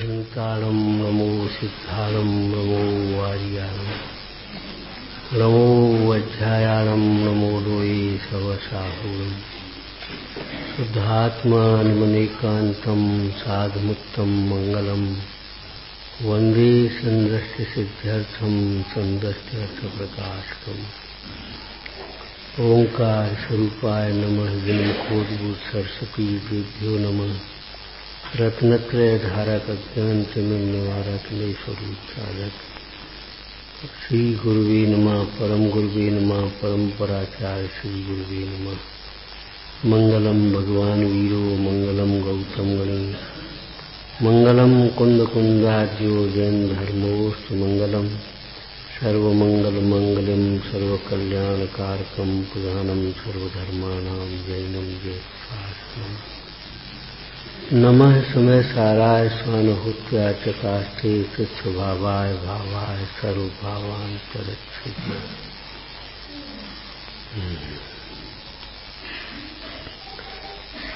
अहिंताणं नमो सिद्धाणं नमो वार्याणं नमो वज्रायाणं नमो लोये सवसाहुं शुद्धात्मानिमनेकान्तं साधुमुक्तं मंगलम वंदे संदस्य सिद्ध्यर्थं संदस्त्यर्थप्रकाशकम् ओंकार स्वरूपाय नमः विनकोद्भूत सरस्वती देभ्यो नमः रत्नत्रय धारक अज्ञान तिमिर निवारक स्वरूप साधक श्री गुरुवे नमः परम गुरुवे नमः परम्पराचार्य श्री गुरुवे नमः मंगलम भगवान वीरो मंगलम गौतम गणेश मंगलम कुंद कुंदाज्यो जैन धर्मोस्तु मंगलम सर्वमंगल मंगलम सर्वकल्याणकारकम प्रधानम सर्वधर्माणां जैनम जय शास्त्रम नमः समय साराय स्वानुभूत्या चकाष्ठे स्वभावाय भावाय सर्वभावान तदक्षिते।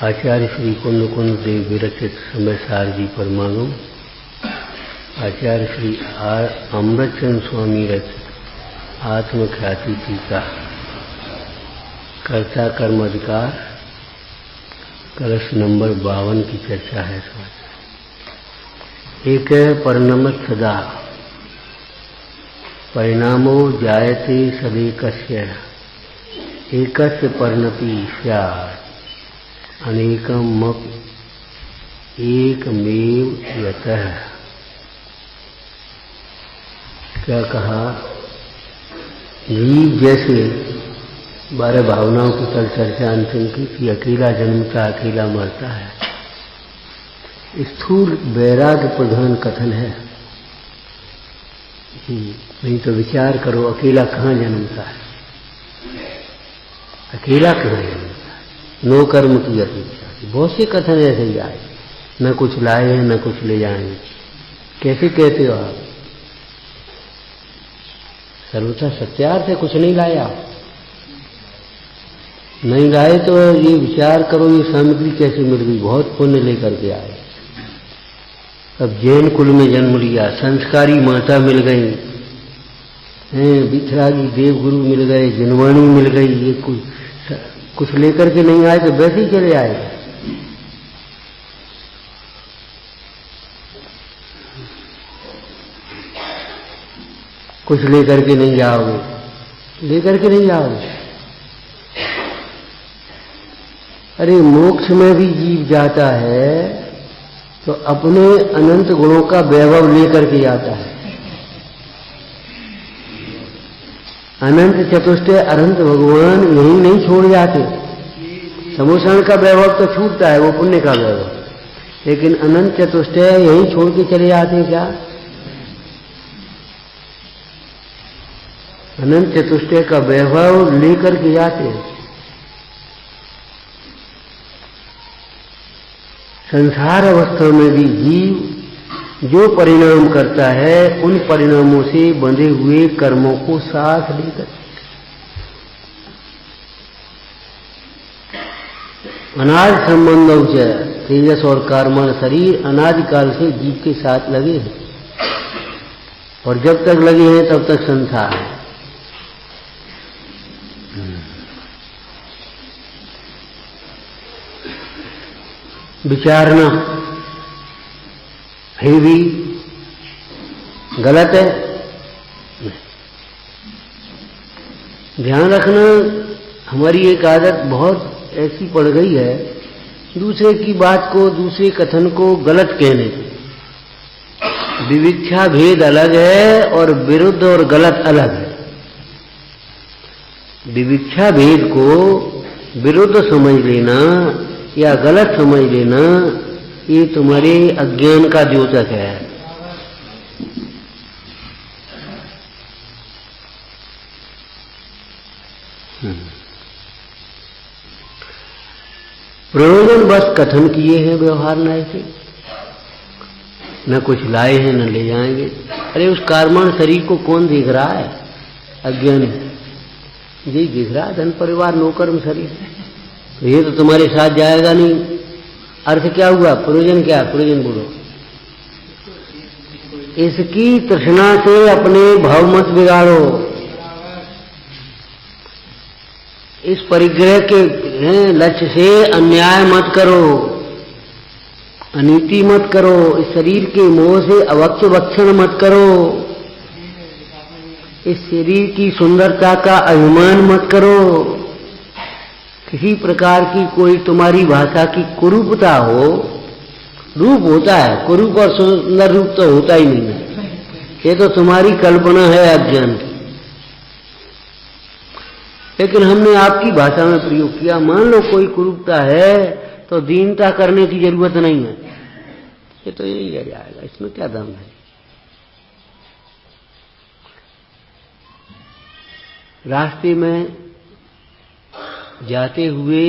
आचार्य श्री कुंद कुंद देव विरचित समय सार जी परमाणु आचार्य श्री अमृतचंद स्वामी रचित आत्मख्याति टीका कर्ता कर्म अधिकार कलश नंबर 52 की चर्चा है। एक परिणमत सदा परिणामो जायते सदेकस्य एकस्य परिणति स्यात् अनेकम एकमेव यतः। क्या कहा? जीव जैसे 12 भावनाओं की कल चर्चा अंतिम की कि अकेला जन्मता अकेला मरता है। स्थूल वैराग्य प्रधान कथन है। नहीं तो विचार करो अकेला कहाँ जन्मता है, अकेला कहाँ जन्मता है। नो कर्म की अपेक्षा बहुत से कथन ऐसे ही आए, न कुछ लाए हैं न कुछ ले जाएंगे। कैसे कहते हो आप? सर्वथा सत्यार्थ है, कुछ नहीं लाया। नहीं लाए तो ये विचार करो ये सामग्री कैसे मिल गई, बहुत पुण्य लेकर के आए। अब जैन कुल में जन्म लिया, संस्कारी माता मिल गई, वितरागी देवगुरु मिल गए, जिनवाणी मिल गई। ये कुछ लेकर के नहीं आए तो वैसे ही चले आए। कुछ लेकर के नहीं जाओगे, लेकर के नहीं जाओगे। अरे मोक्ष में भी जीव जाता है तो अपने अनंत गुणों का वैभव लेकर के जाता है। अनंत चतुष्टय अनंत भगवान यही नहीं छोड़ जाते। समोषण का वैभव तो छूटता है, वो पुण्य का वैभव, लेकिन अनंत चतुष्टय यही छोड़ के चले जाते हैं। क्या अनंत चतुष्टय का वैभव लेकर के जाते हैं। संसार अवस्था में भी जीव जो परिणाम करता है उन परिणामों से बंधे हुए कर्मों को साथ लेकर अनादि संबंधों से तेजस और कर्मण शरीर अनादिकाल से जीव के साथ लगे हैं और जब तक लगे हैं तब तक संसार है। विचारना फिर भी गलत है। ध्यान रखना, हमारी एक आदत बहुत ऐसी पड़ गई है दूसरे की बात को, दूसरे कथन को गलत कहने की। विविक्षा भेद अलग है और विरुद्ध और गलत अलग है। विविक्षा भेद को विरुद्ध समझ लेना या गलत समझ लेना, ये तुम्हारे अज्ञान का द्योतक है। प्रयोजन बस कथन किए हैं, व्यवहार न ऐसे, न कुछ लाए हैं न ले जाएंगे। अरे उस कार्मण शरीर को कौन देख रहा है? अज्ञानी जी दिख रहा, धन परिवार नौकर्म शरीर, तो ये तो तुम्हारे साथ जाएगा नहीं। अर्थ क्या हुआ? प्रयोजन क्या? प्रयोजन बोलो। इसकी तृष्णा से अपने भाव मत बिगाड़ो। इस परिग्रह के लक्ष्य से अन्याय मत करो, अनीति मत करो, इस शरीर के मोह से अवक्ष भक्षण मत करो, इस शरीर की सुंदरता का अभिमान मत करो। किसी प्रकार की कोई तुम्हारी भाषा की कुरूपता हो, रूप होता है, कुरूप और सुंदर रूप तो होता ही नहीं है, ये तो तुम्हारी कल्पना है अज्ञान की। लेकिन हमने आपकी भाषा में प्रयोग किया। मान लो कोई कुरूपता है तो दीनता करने की जरूरत नहीं है, ये तो यही रह जाएगा, इसमें क्या दम है। रास्ते में जाते हुए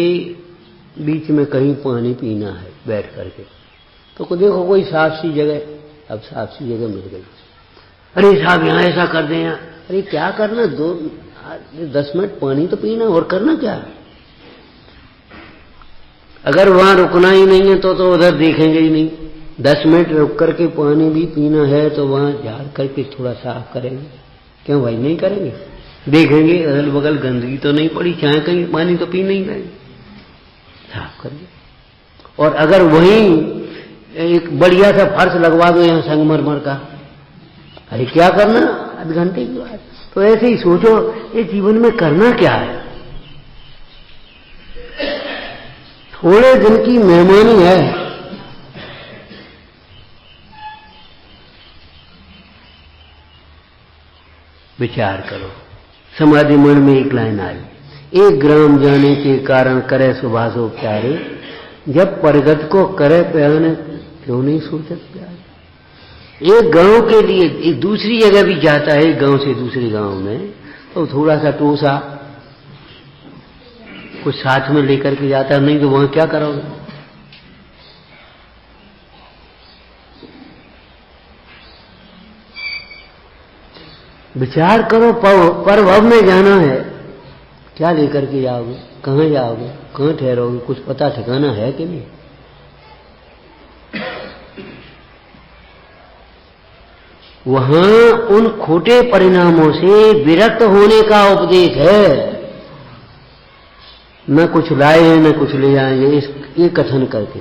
बीच में कहीं पानी पीना है बैठ करके, तो देखो कोई साफ सी जगह, अब साफ सी जगह मिल गई, अरे साहब यहाँ ऐसा कर दें यहाँ, अरे क्या करना, 10 मिनट पानी तो पीना, और करना क्या। अगर वहां रुकना ही नहीं है तो उधर देखेंगे ही नहीं। 10 मिनट रुक करके पानी भी पीना है तो वहां झाड़ करके थोड़ा साफ करेंगे, क्यों भाई नहीं करेंगे, देखेंगे अगल बगल गंदगी तो नहीं पड़ी, चाहे कहीं पानी तो पी नहीं रहे, साफ करेंगे। और अगर वहीं एक बढ़िया सा फर्श लगवा दो यहाँ संगमरमर का, अरे क्या करना, आध घंटे की बात। तो ऐसे ही सोचो ये जीवन में करना क्या है, थोड़े दिन की मेहमानी है। विचार करो, समाधि मन में एक लाइन आई, 1 ग्राम जाने के कारण करे सुभाषो प्यारे, जब परगत को करे प्यारे क्यों नहीं सोचत प्यारे। एक गांव के लिए एक दूसरी जगह भी जाता है, एक गांव से दूसरे गांव में, तो थोड़ा सा टोसा कुछ साथ में लेकर के जाता है, नहीं तो वहां क्या करोगे। विचार करो, परभव में जाना है, क्या लेकर के जाओगे, कहां जाओगे, कहां ठहरोगे, कुछ पता ठिकाना है कि नहीं। वहां उन खोटे परिणामों से विरक्त होने का उपदेश है। न कुछ लाए हैं न कुछ ले जाएंगे, ये कथन करके।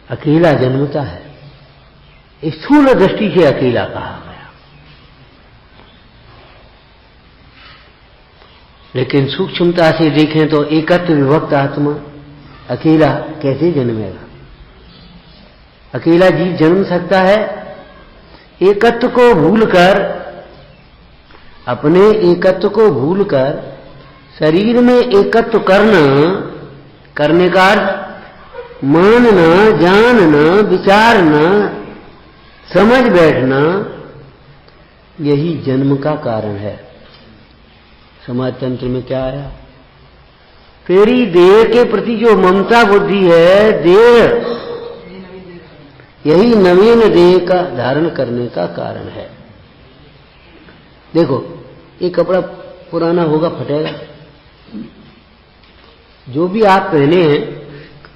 अकेला जन्मता है, स्थूल दृष्टि से अकेला कहा गया, लेकिन सूक्ष्मता से देखें तो एकत्व विभक्त आत्मा अकेला कैसे जन्मेगा। अकेला जीव जन्म सकता है, एकत्व को भूलकर, अपने एकत्व को भूलकर शरीर में एकत्व करने का अर्थ मानना, जानना, विचारना, समझ बैठना, यही जन्म का कारण है। समाज तंत्र में क्या आया, तेरी देह के प्रति जो ममता बुद्धि है, देह यही नवीन देह का धारण करने का कारण है। देखो ये कपड़ा पुराना होगा, फटेगा, जो भी आप पहने हैं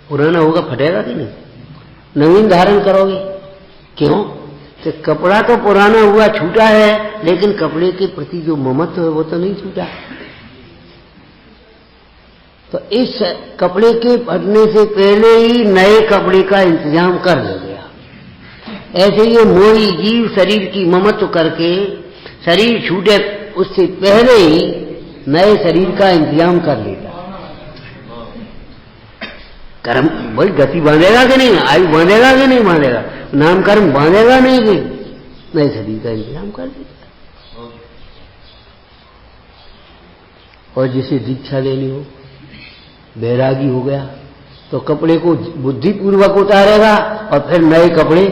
पुराना होगा, फटेगा कि नहीं, नवीन धारण करोगे, क्यों, तो कपड़ा तो पुराना हुआ, छूटा है, लेकिन कपड़े के प्रति जो ममत्व है वो तो नहीं छूटा। तो इस कपड़े के फटने से पहले ही नए कपड़े का इंतजाम कर ले गया। ऐसे ये मोही जीव शरीर की ममत्व करके शरीर छूटे उससे पहले ही नए शरीर का इंतजाम कर लेता। कर्म भाई गति बांधेगा कि नहीं, आयु बांधेगा कि नहीं बांधेगा, नाम कर्म बांधेगा नहीं कि नए शरीर का इंतजाम कर देता। और जिसे दीक्षा लेनी हो, बैरागी हो गया, तो कपड़े को बुद्धिपूर्वक उतारेगा और फिर नए कपड़े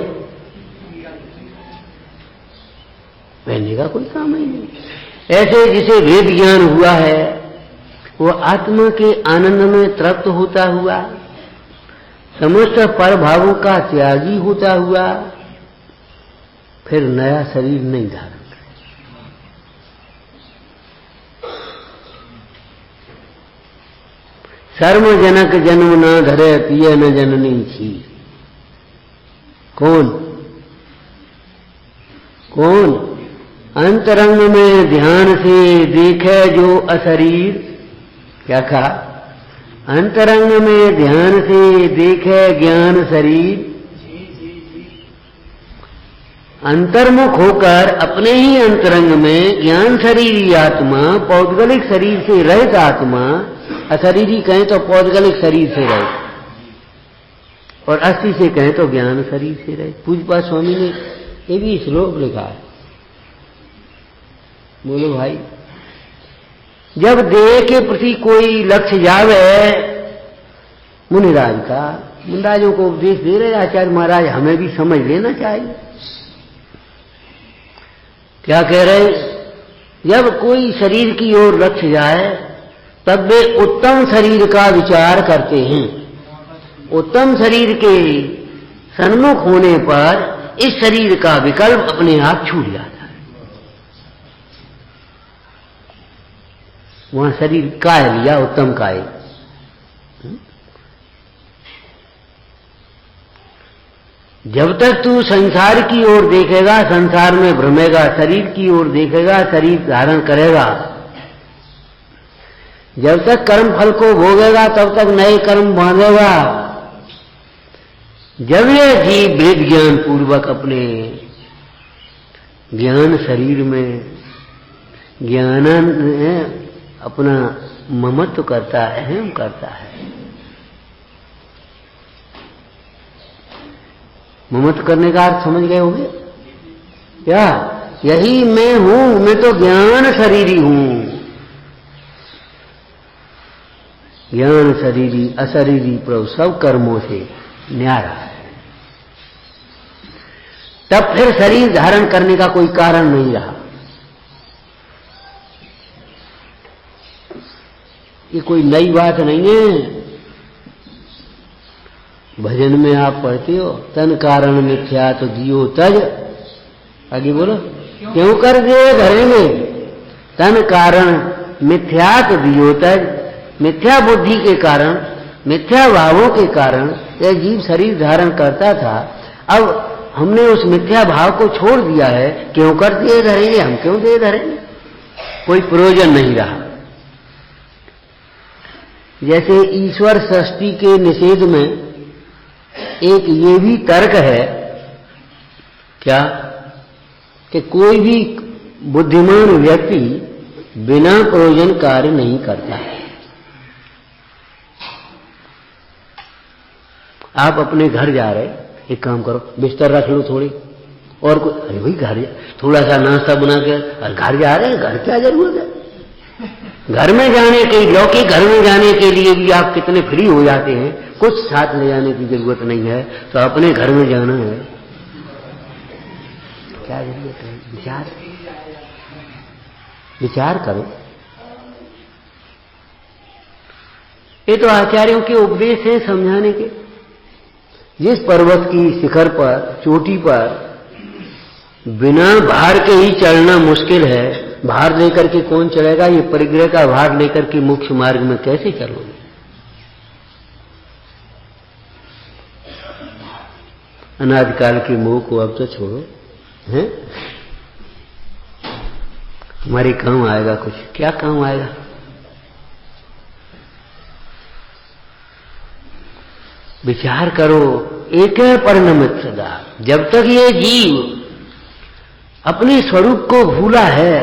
पहनने का कोई काम ही नहीं। ऐसे जिसे वेद ज्ञान हुआ है, वो आत्मा के आनंद में तृप्त होता हुआ, समस्त पर भावों का त्यागी होता हुआ, फिर नया शरीर नहीं धारण करे। कर्म जनक जन्म न धरे, पिए न जननी खीर। कौन कौन? अंतरंग में ध्यान से देखे जो अशरीर। क्या कहा? अंतरंग में ध्यान से देखे ज्ञान शरीर। अंतर्मुख होकर अपने ही अंतरंग में ज्ञान शरीरी आत्मा, पौद्गलिक शरीर से रहित आत्मा, अशरीरी कहें तो पौद्गलिक शरीर से रहित, और अस्थि से कहें तो ज्ञान शरीर से रहित। पूज्यपाद स्वामी ने ये भी श्लोक लिखा है। बोलो भाई, जब देह के प्रति कोई लक्ष्य जावे, मुनिराज का, मुनिराजों को उपदेश दे रहे आचार्य महाराज, हमें भी समझ लेना चाहिए। क्या कह रहे? जब कोई शरीर की ओर लक्ष्य जाए तब वे उत्तम शरीर का विचार करते हैं। उत्तम शरीर के सन्मुख होने पर इस शरीर का विकल्प अपने आप छूट जाता है। वहां शरीर काय लिया, उत्तम काय। जब तक तू संसार की ओर देखेगा, संसार में भ्रमेगा, शरीर की ओर देखेगा, शरीर धारण करेगा। जब तक कर्म फल को भोगेगा तब तक नए कर्म बांधेगा। जब ये जीव वेद ज्ञान पूर्वक अपने ज्ञान शरीर में ज्ञान अपना ममत्व करता है, अहम करता है। ममत्व करने का अर्थ समझ गए होंगे क्या? यही मैं हूं, मैं तो ज्ञान शरीरी हूं। ज्ञान शरीरी अशरीरी प्रभु सब कर्मों से न्यारा है। तब फिर शरीर धारण करने का कोई कारण नहीं रहा। ये कोई नई बात नहीं है। भजन में आप पढ़ते हो, तन कारण मिथ्या तो दियो तज। आगे बोलो, क्यों कर दिए धरेंगे? तन कारण मिथ्या तो दियो तज। मिथ्या बुद्धि के कारण, मिथ्या भावों के कारण यह जीव शरीर धारण करता था। अब हमने उस मिथ्या भाव को छोड़ दिया है। क्यों कर दिए धरेंगे? हम क्यों दे धरेंगे? कोई प्रयोजन नहीं रहा। जैसे ईश्वर सृष्टि के निषेध में एक ये भी तर्क है क्या, कि कोई भी बुद्धिमान व्यक्ति बिना प्रयोजन कार्य नहीं करता है। आप अपने घर जा रहे, एक काम करो, बिस्तर रख लो थोड़ी, और कोई, अरे भाई घर थोड़ा सा नाश्ता बना के, और घर जा रहे हैं, घर क्या जरूरत है? घर में जाने के लौकिक घर में जाने के लिए भी आप कितने फ्री हो जाते हैं, कुछ साथ ले जाने की जरूरत नहीं है, तो अपने घर में जाना है, क्या जरूरत है? विचार करो। ये तो आचार्यों के उपदेश है समझाने के। जिस पर्वत की शिखर पर, चोटी पर बिना भार के ही चढ़ना मुश्किल है, भार लेकर के कौन चढ़ेगा? ये परिग्रह का भार लेकर के मुख्य मार्ग में कैसे चलोगे? अनादिकाल के मोह को अब तो छोड़ो, हैं? हमारे काम आएगा कुछ? क्या काम आएगा? विचार करो। एक परिणमित सदा। जब तक ये जीव अपने स्वरूप को भूला है,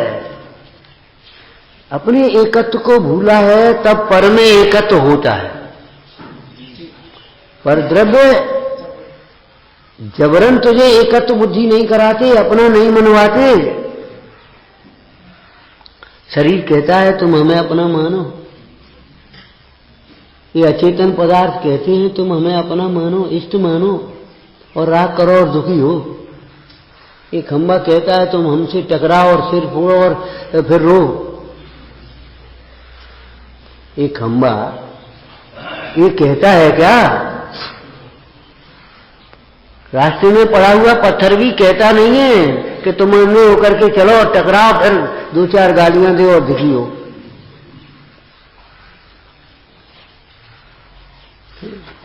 अपने एकत्व को भूला है, तब पर में एकत्व होता है। पर द्रव्य जबरन तुझे एकत्व बुद्धि नहीं कराते, अपना नहीं मनवाते। शरीर कहता है तुम हमें अपना मानो, ये अचेतन पदार्थ कहते हैं तुम हमें अपना मानो, इष्ट मानो, और राग करो और दुखी हो। ये खंबा कहता है तुम हमसे टकराओ और सिर फोड़ो और फिर रो। ये खंबा ये कहता है क्या? रास्ते में पड़ा हुआ पत्थर भी कहता नहीं है कि तुम अंधे होकर के चलो और टकराओ, फिर दो चार गालियां दो और दुखी हो।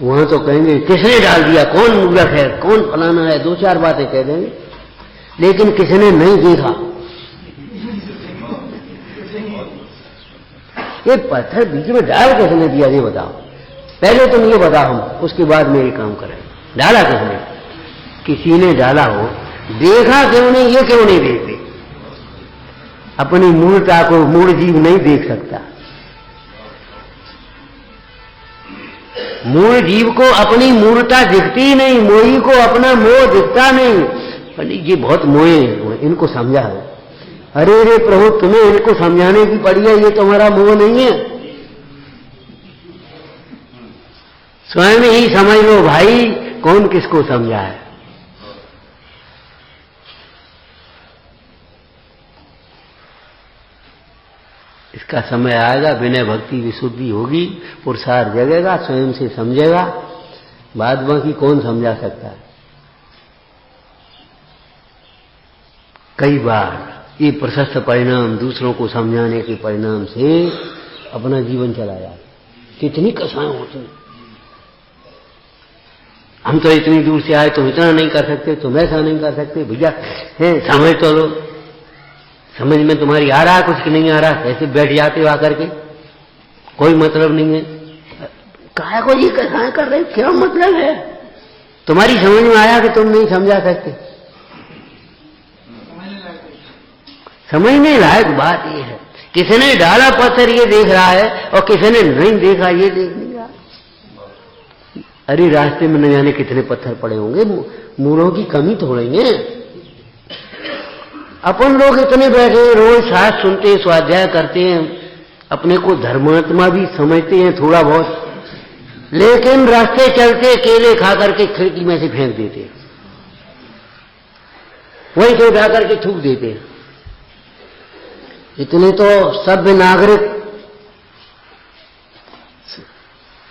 वहां तो कहेंगे किसने डाल दिया, कौन मूर्ख है, कौन फलाना है, दो चार बातें कह देंगे, लेकिन किसने नहीं देखा। ये पत्थर बीच में डाल किसने दिया ये बताओ, पहले तुम ये बताओ, हम उसके बाद में ये काम करें। डाला किसने? किसी ने डाला हो, देखा क्यों नहीं, ये क्यों नहीं देखते? अपनी मूलता को मूल जीव नहीं देख सकता। मूल जीव को अपनी मूलता दिखती नहीं, मोही को अपना मोह दिखता नहीं। पंडित जी बहुत मोहे हैं, इनको समझा है। अरे रे प्रभु, तुम्हें इनको समझाने की पड़ी है, ये तुम्हारा मोह नहीं है। स्वयं ही समझ लो भाई, कौन किसको समझा है। इसका समय आएगा, विनय भक्ति विशुद्धि होगी, पुरुषार्थ जगेगा, स्वयं से समझेगा, बाद बाकी कौन समझा सकता है। कई बार ये प्रशस्त परिणाम, दूसरों को समझाने के परिणाम से अपना जीवन चला जाता। कितनी कसाएं होती हैं। हम तो इतनी दूर से आए, तुम इतना नहीं कर सकते, तुम ऐसा नहीं कर सकते, भैया है समझ तो लो। समझ में तुम्हारी आ रहा है कुछ कि नहीं आ रहा, ऐसे बैठ जाते हो आकर के, कोई मतलब नहीं है। काहे को ये कसाएं कर रहे, क्या मतलब है? तुम्हारी समझ में आया कि तुम नहीं समझा सकते। समझने लायक बात ये है, किसने डाला पत्थर ये देख रहा है, और किसने नहीं देखा ये देख नहीं रहा। अरे रास्ते में न जाने कितने पत्थर पड़े होंगे, मूलों की कमी थोड़ी है। अपन लोग इतने बैठे रोज शास्त्र सुनते, स्वाध्याय करते हैं, अपने को धर्मात्मा भी समझते हैं थोड़ा बहुत, लेकिन रास्ते चलते केले खा करके खिड़की में से फेंक देते हैं, वहीं से उठा करके थूक देते हैं। इतने तो सभ्य नागरिक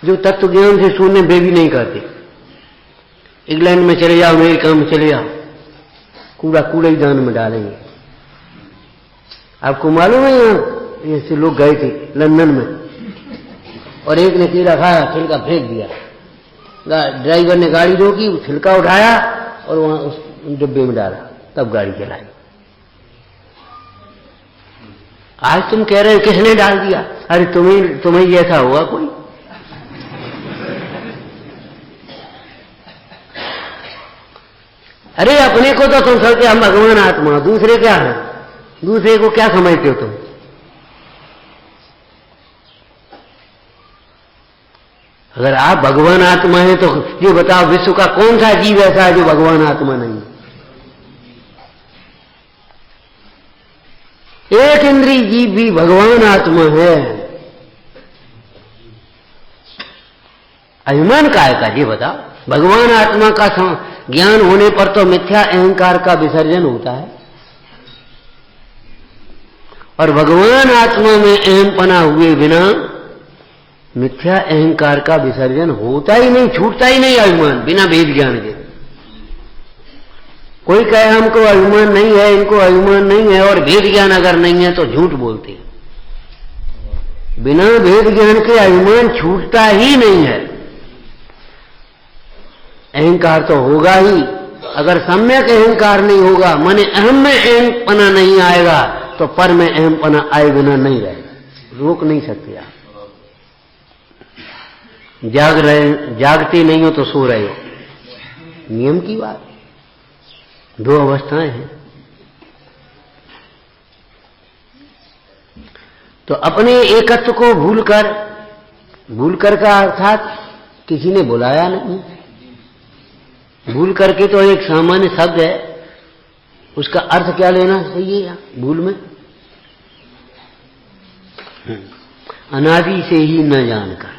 जो तत्व ज्ञान से शून्य वे भी नहीं करते। इंग्लैंड में चले जाओ, अमेरिका में चले जाओ, कूड़ा कूड़ा ही दान में डालेंगे। आपको मालूम है, यहाँ ऐसे लोग गए थे लंदन में, और एक ने केला खाया, छिलका फेंक दिया। ड्राइवर ने गाड़ी रोकी, छिलका उठाया और वहां उस डिब्बे में डाला, तब गाड़ी चलाई। आज तुम कह रहे हो किसने डाल दिया? अरे तुम्हें जैसा हुआ कोई। अरे अपने को तो तुम समझते हम भगवान आत्मा, दूसरे क्या है? दूसरे को क्या समझते हो तुम? अगर आप भगवान आत्मा हैं तो ये बताओ, विश्व का कौन सा जीव ऐसा है जो भगवान आत्मा नहीं है? एक इंद्रिय जीव भी भगवान आत्मा है। अभिमान काय का ये बताओ। भगवान आत्मा का ज्ञान होने पर तो मिथ्या अहंकार का विसर्जन होता है, और भगवान आत्मा में अहमपना हुए बिना मिथ्या अहंकार का विसर्जन होता ही नहीं, छूटता ही नहीं अभिमान, बिना भेद ज्ञान के। कोई कहे हमको अभिमान नहीं है, इनको अभिमान नहीं है, और भेद ज्ञान अगर नहीं है तो झूठ बोलते हैं। बिना भेद ज्ञान के अभिमान छूटता ही नहीं है। अहंकार तो होगा ही, अगर सम्यक अहंकार नहीं होगा, माने अहम में अहमपना नहीं आएगा, तो पर में अहमपना आए बिना नहीं रहेगा, रोक नहीं सकते आप। जागते नहीं हो तो सो रहे हो, नियम की बात। दो अवस्थाएं हैं। तो अपने एकत्व को भूलकर का अर्थात किसी ने बुलाया नहीं। भूल करके तो एक सामान्य शब्द है, उसका अर्थ क्या लेना चाहिए यहाँ भूल में? अनादि से ही न जानकर।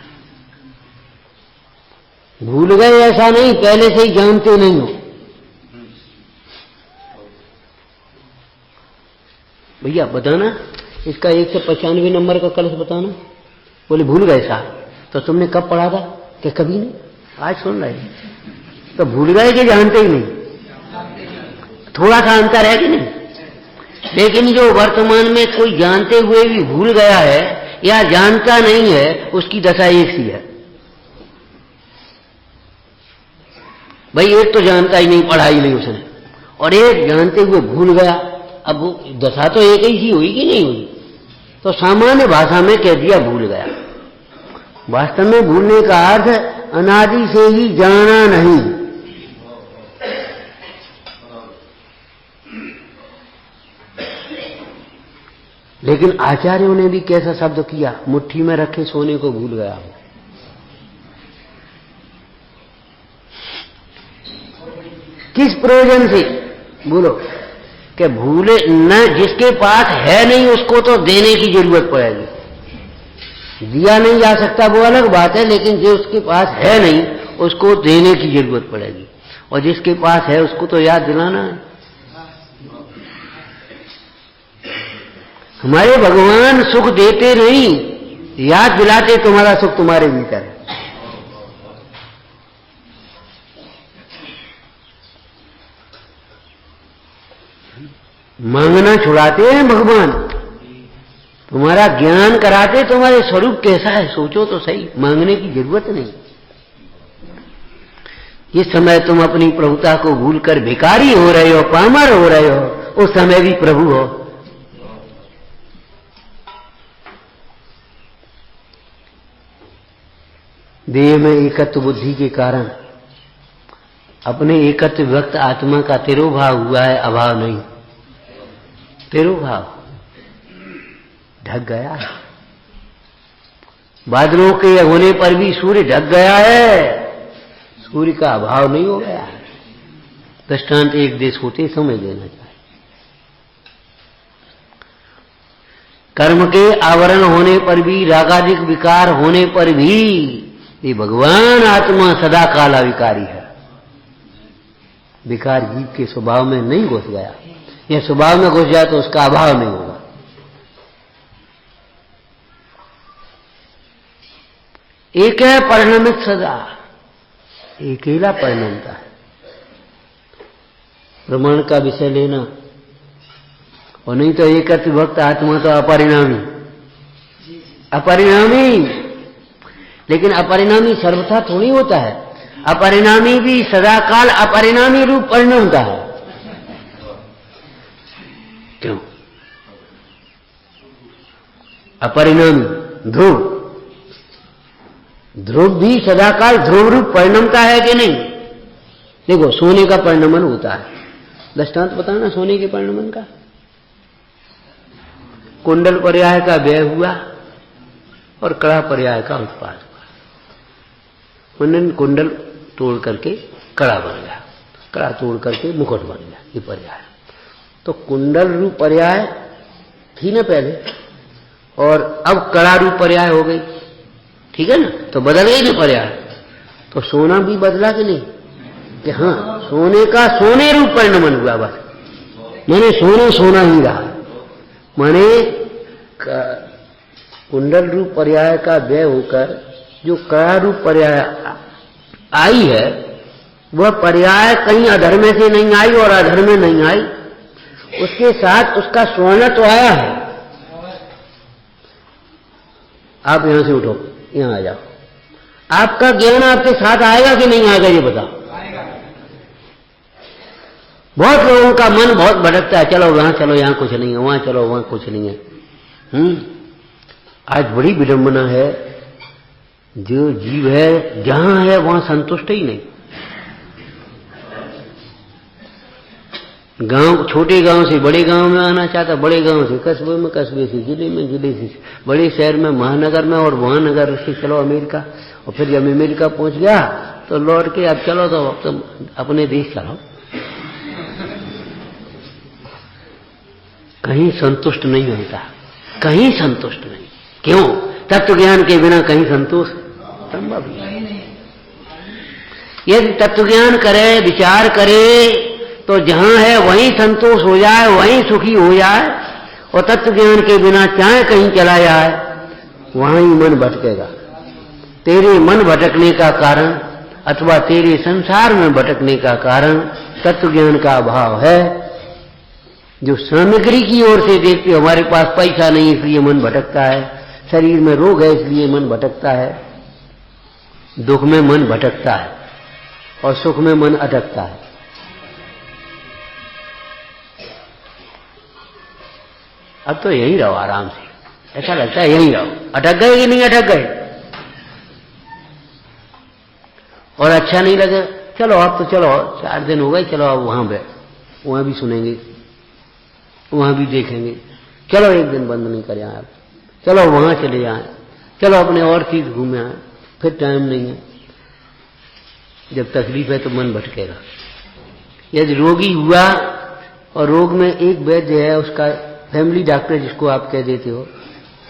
भूल गए ऐसा नहीं, पहले से ही जानते नहीं हो। भैया बताना इसका 195 नंबर का कलश बताना। बोले भूल गए साहब, तो तुमने कब पढ़ा था? कि कभी नहीं, आज सुन रहे। तो भूल गए कि जानते ही नहीं? थोड़ा सा अंतर है कि नहीं? लेकिन जो वर्तमान में कोई जानते हुए भी भूल गया है या जानता नहीं है, उसकी दशा एक सी है। भाई एक तो जानता ही नहीं, पढ़ा ही नहीं उसने, और एक जानते हुए भूल गया। अब दशा तो एक ही हुई कि नहीं हुई? तो सामान्य भाषा में कह दिया भूल गया। वास्तव में भूलने का अर्थ अनादि से ही जाना नहीं। लेकिन आचार्यों ने भी कैसा शब्द किया, मुट्ठी में रखे सोने को भूल गया हूं। किस प्रयोजन से बोलो कि भूले न, जिसके पास है नहीं उसको तो देने की जरूरत पड़ेगी। दिया नहीं जा सकता वो अलग बात है, लेकिन जो उसके पास है नहीं उसको देने की जरूरत पड़ेगी, और जिसके पास है उसको तो याद दिलाना है। हमारे भगवान सुख देते नहीं, याद दिलाते तुम्हारा सुख तुम्हारे भीतर है। मांगना छुड़ाते हैं भगवान, तुम्हारा ज्ञान कराते तुम्हारे स्वरूप कैसा है सोचो तो सही। मांगने की जरूरत नहीं। जिस समय तुम अपनी प्रभुता को भूलकर भिखारी हो रहे हो, पामर हो रहे हो, उस समय भी प्रभु हो। देह में एकत्व बुद्धि के कारण अपने एकत्व व्यक्त आत्मा का तिरोभाव हुआ है, अभाव नहीं। तिरोभाव ढक गया है। बादलों के होने पर भी सूर्य ढक गया है, सूर्य का अभाव नहीं हो गया है। दृष्टांत एक देश होते समझ लेना चाहिए। कर्म के आवरण होने पर भी, रागादिक विकार होने पर भी ये भगवान आत्मा सदा काल विकारी है। विकार जीव के स्वभाव में नहीं घुस गया, यह स्वभाव में घुस जाए तो उसका अभाव नहीं होगा। एक है परिणमित सदा, अकेला परिणमता है। प्रमाण का विषय लेना, और नहीं तो एकत्व भक्त आत्मा तो अपरिणामी, अपरिणामी। लेकिन अपरिणामी सर्वथा थोड़ी होता है, अपरिणामी भी सदाकाल अपरिणामी रूप परिणमता है। क्यों? अपरिणामी ध्रुव, ध्रुव भी सदाकाल ध्रुव रूप परिणमता है कि नहीं? देखो सोने का परिणमन होता है, दृष्टांत बताना सोने के परिणमन का। कुंडल पर्याय का व्यय हुआ और कड़ा पर्याय का उत्पाद हुआ। कुंडल तोड़ करके कड़ा बन गया, कड़ा तोड़ करके मुकुट बन गया, ये पर्याय। तो कुंडल रूप पर्याय थी ना पहले, और अब कड़ा रूप पर्याय हो गई, ठीक है ना? तो बदल गई ना पर्याय। तो सोना भी बदला कि नहीं? कि हाँ, सोने का सोने रूप परिणमन हुआ, बस मैंने सोना सोना ही रहा। माने कुंडल रूप पर्याय का व्यय होकर जो कड़ा रूप पर्याय आई है, वह पर्याय कहीं अधर्म से नहीं आई और अधर्म में नहीं आई, उसके साथ उसका स्वर्ण तो आया है। आप यहां से उठो, यहां आ जाओ, आपका ज्ञान आपके साथ आएगा कि नहीं आएगा ये बताओ। बहुत लोगों का मन बहुत भटकता है, चलो वहां चलो, यहां कुछ नहीं है, वहां चलो वहां कुछ नहीं है। आज बड़ी विडंबना है, जो जीव है जहां है वहां संतुष्ट ही नहीं। गांव, छोटे गांव से बड़े गांव में आना चाहता, बड़े गांव से कस्बे में, कस्बे से जिले में, जिले से बड़े शहर में, महानगर में, और महानगर से चलो अमेरिका, और फिर जब अमेरिका पहुंच गया तो लौट के अब चलो तो अब तुम अपने देश चलो। कहीं संतुष्ट नहीं होता, कहीं संतुष्ट नहीं। क्यों? तत्व ज्ञान के बिना कहीं संतोष संभव नहीं। यदि तत्व ज्ञान करे, विचार करे, तो जहां है वहीं संतोष हो जाए, वहीं सुखी हो जाए। और तत्व ज्ञान के बिना चाहे कहीं चला जाए, वहां ही मन भटकेगा। तेरे मन भटकने का कारण अथवा तेरे संसार में भटकने का कारण तत्व ज्ञान का अभाव है। जो सामग्री की ओर से देखते, हमारे पास पैसा नहीं इसलिए मन भटकता है, शरीर में रोग है इसलिए मन भटकता है, दुख में मन भटकता है, और सुख में मन अटकता है। अब तो यहीं रहो आराम से, ऐसा लगता है यहीं रहो। अटक गए कि नहीं अटक गए? और अच्छा नहीं लगे, चलो अब तो चलो 4 दिन हो गए, चलो अब वहां भी सुनेंगे, वहां भी देखेंगे, चलो एक दिन बंद नहीं करें आप, चलो वहां चले जाएं, चलो अपने और चीज घूमे आए, फिर टाइम नहीं है। जब तकलीफ है तो मन भटकेगा। यदि रोगी हुआ और रोग में एक वैद्य है, उसका फैमिली डॉक्टर जिसको आप कह देते हो,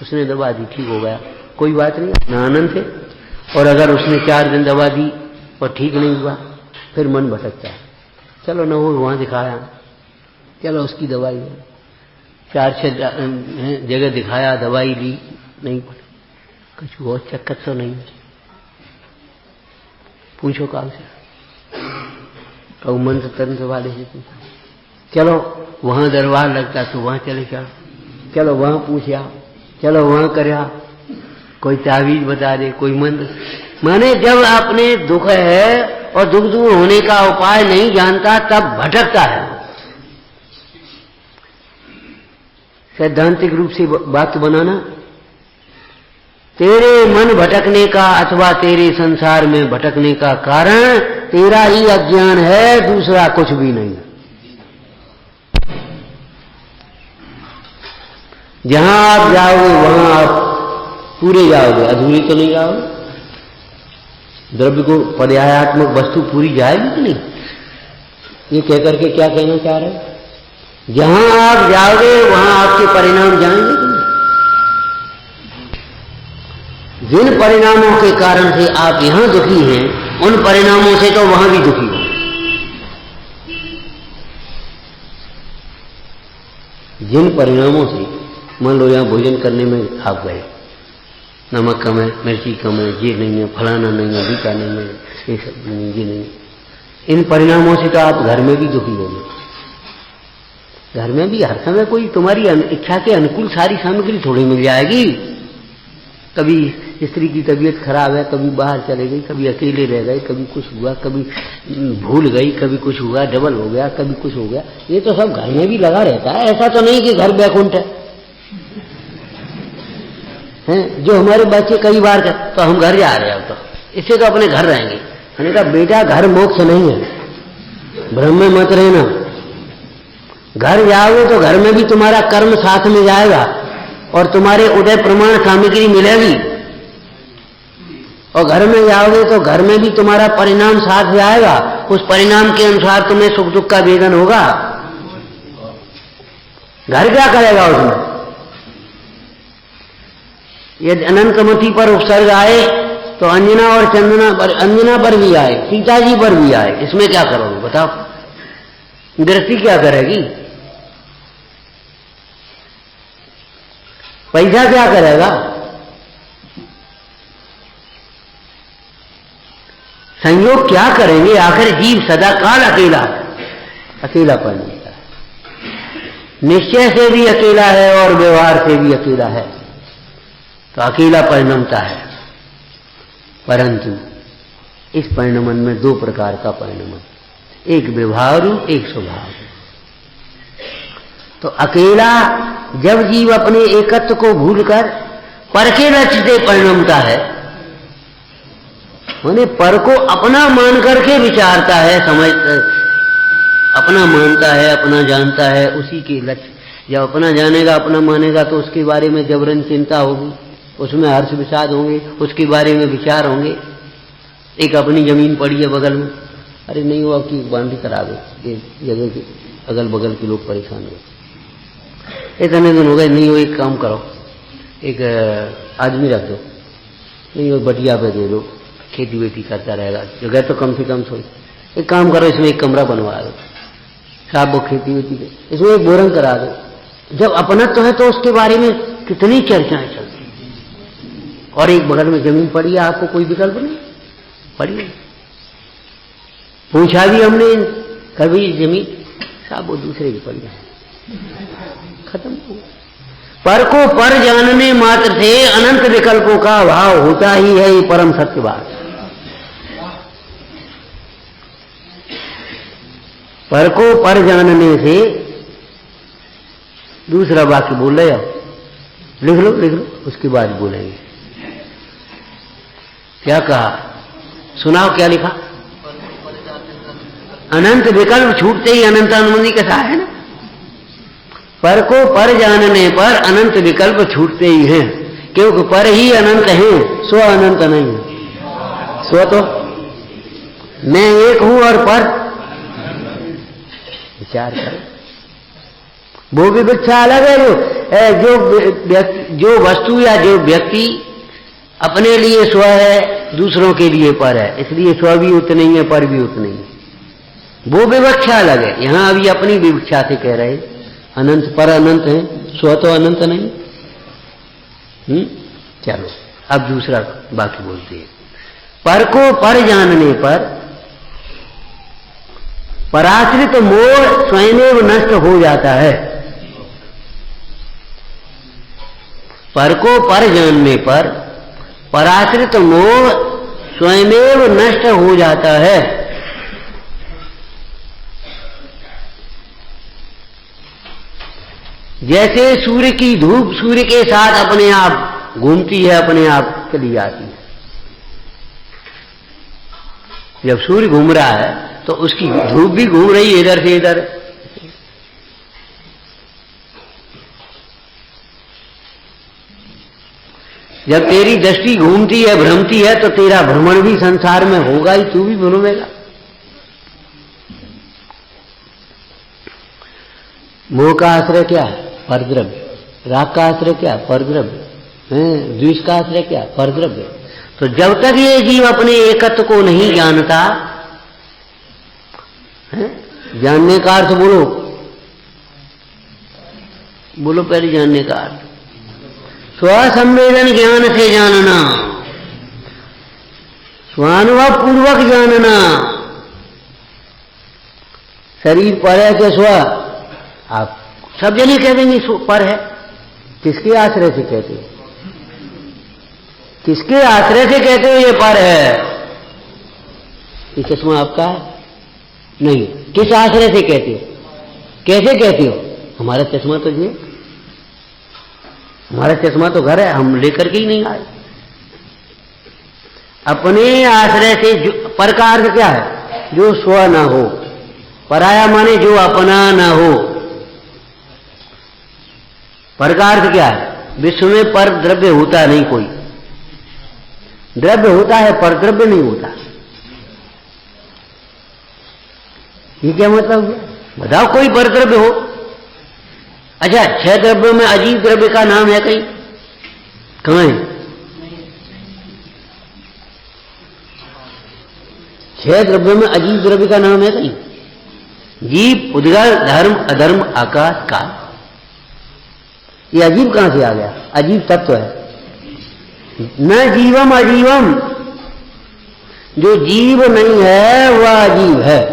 उसने दवा दी, ठीक हो गया, कोई बात नहीं, अपना आनंद है। और अगर उसने 4 दिन दवा दी और ठीक नहीं हुआ, फिर मन भटकता है, चलो न हो वहां दिखाया, चलो उसकी दवाई है, 4-6 जगह दिखाया, दवाई ली, नहीं कुछ और चक्कर तो नहीं। पूछो काम से, कहो मंत्र तंत्र वाले से पूछो, चलो वहां दरबार लगता तो वहां चले जाओ, चलो वहां पूछा, चलो वहां करया, कोई तावीज बता दे, कोई मंत्र। माने जब अपने दुख है और दुख दूर होने का उपाय नहीं जानता तब भटकता है। सैद्धांतिक रूप से बात बनाना, तेरे मन भटकने का अथवा तेरे संसार में भटकने का कारण तेरा ही अज्ञान है, दूसरा कुछ भी नहीं। जहां आप जाओगे वहां आप पूरे जाओगे, अधूरे तो नहीं जाओगे। द्रव्य को पर्यायात्मक वस्तु पूरी जाएगी कि नहीं? ये कहकर के क्या कहना चाह रहे हैं? जहां आप जाओगे वहां आपके परिणाम जाएंगे कि नहीं? जिन परिणामों के कारण से आप यहां दुखी हैं, उन परिणामों से तो वहां भी दुखी हो। जिन परिणामों से, मान लो यहां भोजन करने में आप गए, नमक कम है, मिर्ची कम है, ये नहीं है, फलाना नहीं है, बीका नहीं है, ये सब नहीं, ये नहीं, इन परिणामों से तो आप घर में भी दुखी होंगे। घर में भी हर समय कोई तुम्हारी इच्छा के अनुकूल सारी सामग्री थोड़ी मिल जाएगी। कभी स्त्री की तबीयत खराब है, कभी बाहर चले गई, कभी अकेले रह गए, कभी कुछ हुआ, कभी भूल गई, कभी कुछ हुआ, डबल हो गया, कभी कुछ हो गया। ये तो सब घर में भी लगा रहता है। ऐसा तो नहीं कि घर बैकुंठ है। जो हमारे बच्चे कई बार तो हम घर जा रहे हैं, अब तो इससे तो अपने घर रहेंगे। मैंने कहा बेटा घर मोक्ष नहीं है, भ्रम में मत रहना। घर जाओगे तो घर में भी तुम्हारा कर्म साथ में जाएगा और तुम्हारे उदय प्रमाण सामग्री मिलेगी, और घर में जाओगे तो घर में भी तुम्हारा परिणाम साथ जाएगा। उस परिणाम के अनुसार तुम्हें सुख दुख का वेदन होगा। घर क्या करेगा उसमें? यदि अनंतमती पर उपसर्ग आए तो अंजना और अंजना पर भी आए, सीता जी पर भी आए, इसमें क्या करोगे बताओ? दृष्टि क्या करेगी? पैसा क्या करेगा? संयोग क्या करेंगे? आखिर जीव सदा काल अकेला पड़ जाता है। निश्चय से भी अकेला है और व्यवहार से भी अकेला है, तो अकेला परिणमता है। परंतु इस परिणमन में 2 प्रकार का परिणमन, एक व्यवहारू, एक स्वभाव। तो अकेला जब जीव अपने एकत्व को भूलकर पर के लक्ष्य से परिणमता है, माने पर को अपना मान करके विचारता है, समझता, अपना मानता है, अपना जानता है, उसी के लक्ष्य। जब अपना जानेगा, अपना मानेगा तो उसके बारे में जबरन चिंता होगी, उसमें हर्ष विषाद होंगे, उसके बारे में विचार होंगे। एक अपनी जमीन पड़ी है बगल में, अरे नहीं हुआ कि बांधी करा दो, ये जगह के अगल बगल के लोग परेशान हो, इतने दिन हो गए, नहीं हो एक काम करो, एक आदमी रख दो, नहीं हो बटिया पे दे दो, खेती वेती करता रहेगा, जगह तो कम से कम सोच, एक काम करो इसमें एक कमरा बनवा दो, साहब वो खेती वेती के इसमें एक बोरंग करा दो। जब अपना तो है तो उसके बारे में कितनी चर्चाएं चलती, और एक बगल में जमीन पड़ी है, आपको कोई विकल्प नहीं पड़ी है। पूछा भी हमने कभी जमीन, साहब वो दूसरे की पड़ी है, खत्म हो। पर को पर जानने मात्र से अनंत विकल्पों का अभाव होता ही है, ये परम सत्य बात। पर को पर जानने से दूसरा वाक्य बोल रहे हो, लिख लो, उसके बाद बोलेंगे। क्या कहा, सुनाओ क्या लिखा? अनंत विकल्प छूटते ही अनंत अनुमति के साथ है ना। पर को पर जानने पर अनंत विकल्प छूटते ही हैं, क्योंकि पर ही अनंत है, स्व अनंत नहीं है। स्व तो मैं एक हूं और पर, विचार करो, वो भी विवक्षा अलग है। जो वस्तु या जो व्यक्ति अपने लिए स्व है, दूसरों के लिए पर है, इसलिए स्व भी उतना ही है, पर भी उतना ही है, वो विवक्षा अलग है। यहां अभी अपनी विवक्षा से कह रहे, अनंत पर अनंत है, स्व तो अनंत नहीं। चलो अब दूसरा वाक्य बोलते हैं। पर को पर जानने पर पराश्रित मोह स्वयं नष्ट हो जाता है। पर को पर जानने पर पराश्रित मोह स्वयं नष्ट हो जाता है। जैसे सूर्य की धूप सूर्य के साथ अपने आप घूमती है, अपने आप चली जाती है। जब सूर्य घूम रहा है तो उसकी धूप भी घूम रही है इधर से इधर। जब तेरी दृष्टि घूमती है, भ्रमती है, तो तेरा भ्रमण भी संसार में होगा ही, तू भी भ्रमेगा। मोह का आश्रय क्या है? परद्रव्य। राग का आश्रय क्या है? परद्रव्य। द्वेष का आश्रय क्या है? परद्रव्य। तो जब तक ये जीव अपने एकत्व को नहीं जानता है, जानने का अर्थ बोलो, बोलो पहले जानने का अर्थ। स्वसंवेदन ज्ञान से जानना, स्वानुभव पूर्वक जानना। शरीर पर है कि स्व? आप सब जने कह देंगे पर है। किसके आश्रय से कहते हो? किसके आश्रय से कहते हो ये पर है? ये चश्मा आपका है? नहीं। किस आश्रय से कहते हो? कैसे कहते हो? हमारा चश्मा तो ये, हमारा चश्मा तो घर है, हम लेकर के ही नहीं आए। अपने आश्रय से पर का अर्थ क्या है? जो स्व ना हो। पराया माने जो अपना ना हो। पर का अर्थ क्या है? विश्व में पर द्रव्य होता नहीं, कोई द्रव्य होता है, पर द्रव्य नहीं होता। ये क्या मतलब है? बताओ कोई पर द्रव्य हो। अच्छा, 6 द्रव्यों में अजीब द्रव्य का नाम है कहीं? कहां है? 6 द्रव्यों में अजीब द्रव्य का नाम है कहीं? जीव, उद्गार, धर्म, अधर्म, आकाश, काल। ये अजीब कहां से आ गया? अजीब तत्व है। न जीवम अजीवम, जो जीव नहीं है वह अजीब है।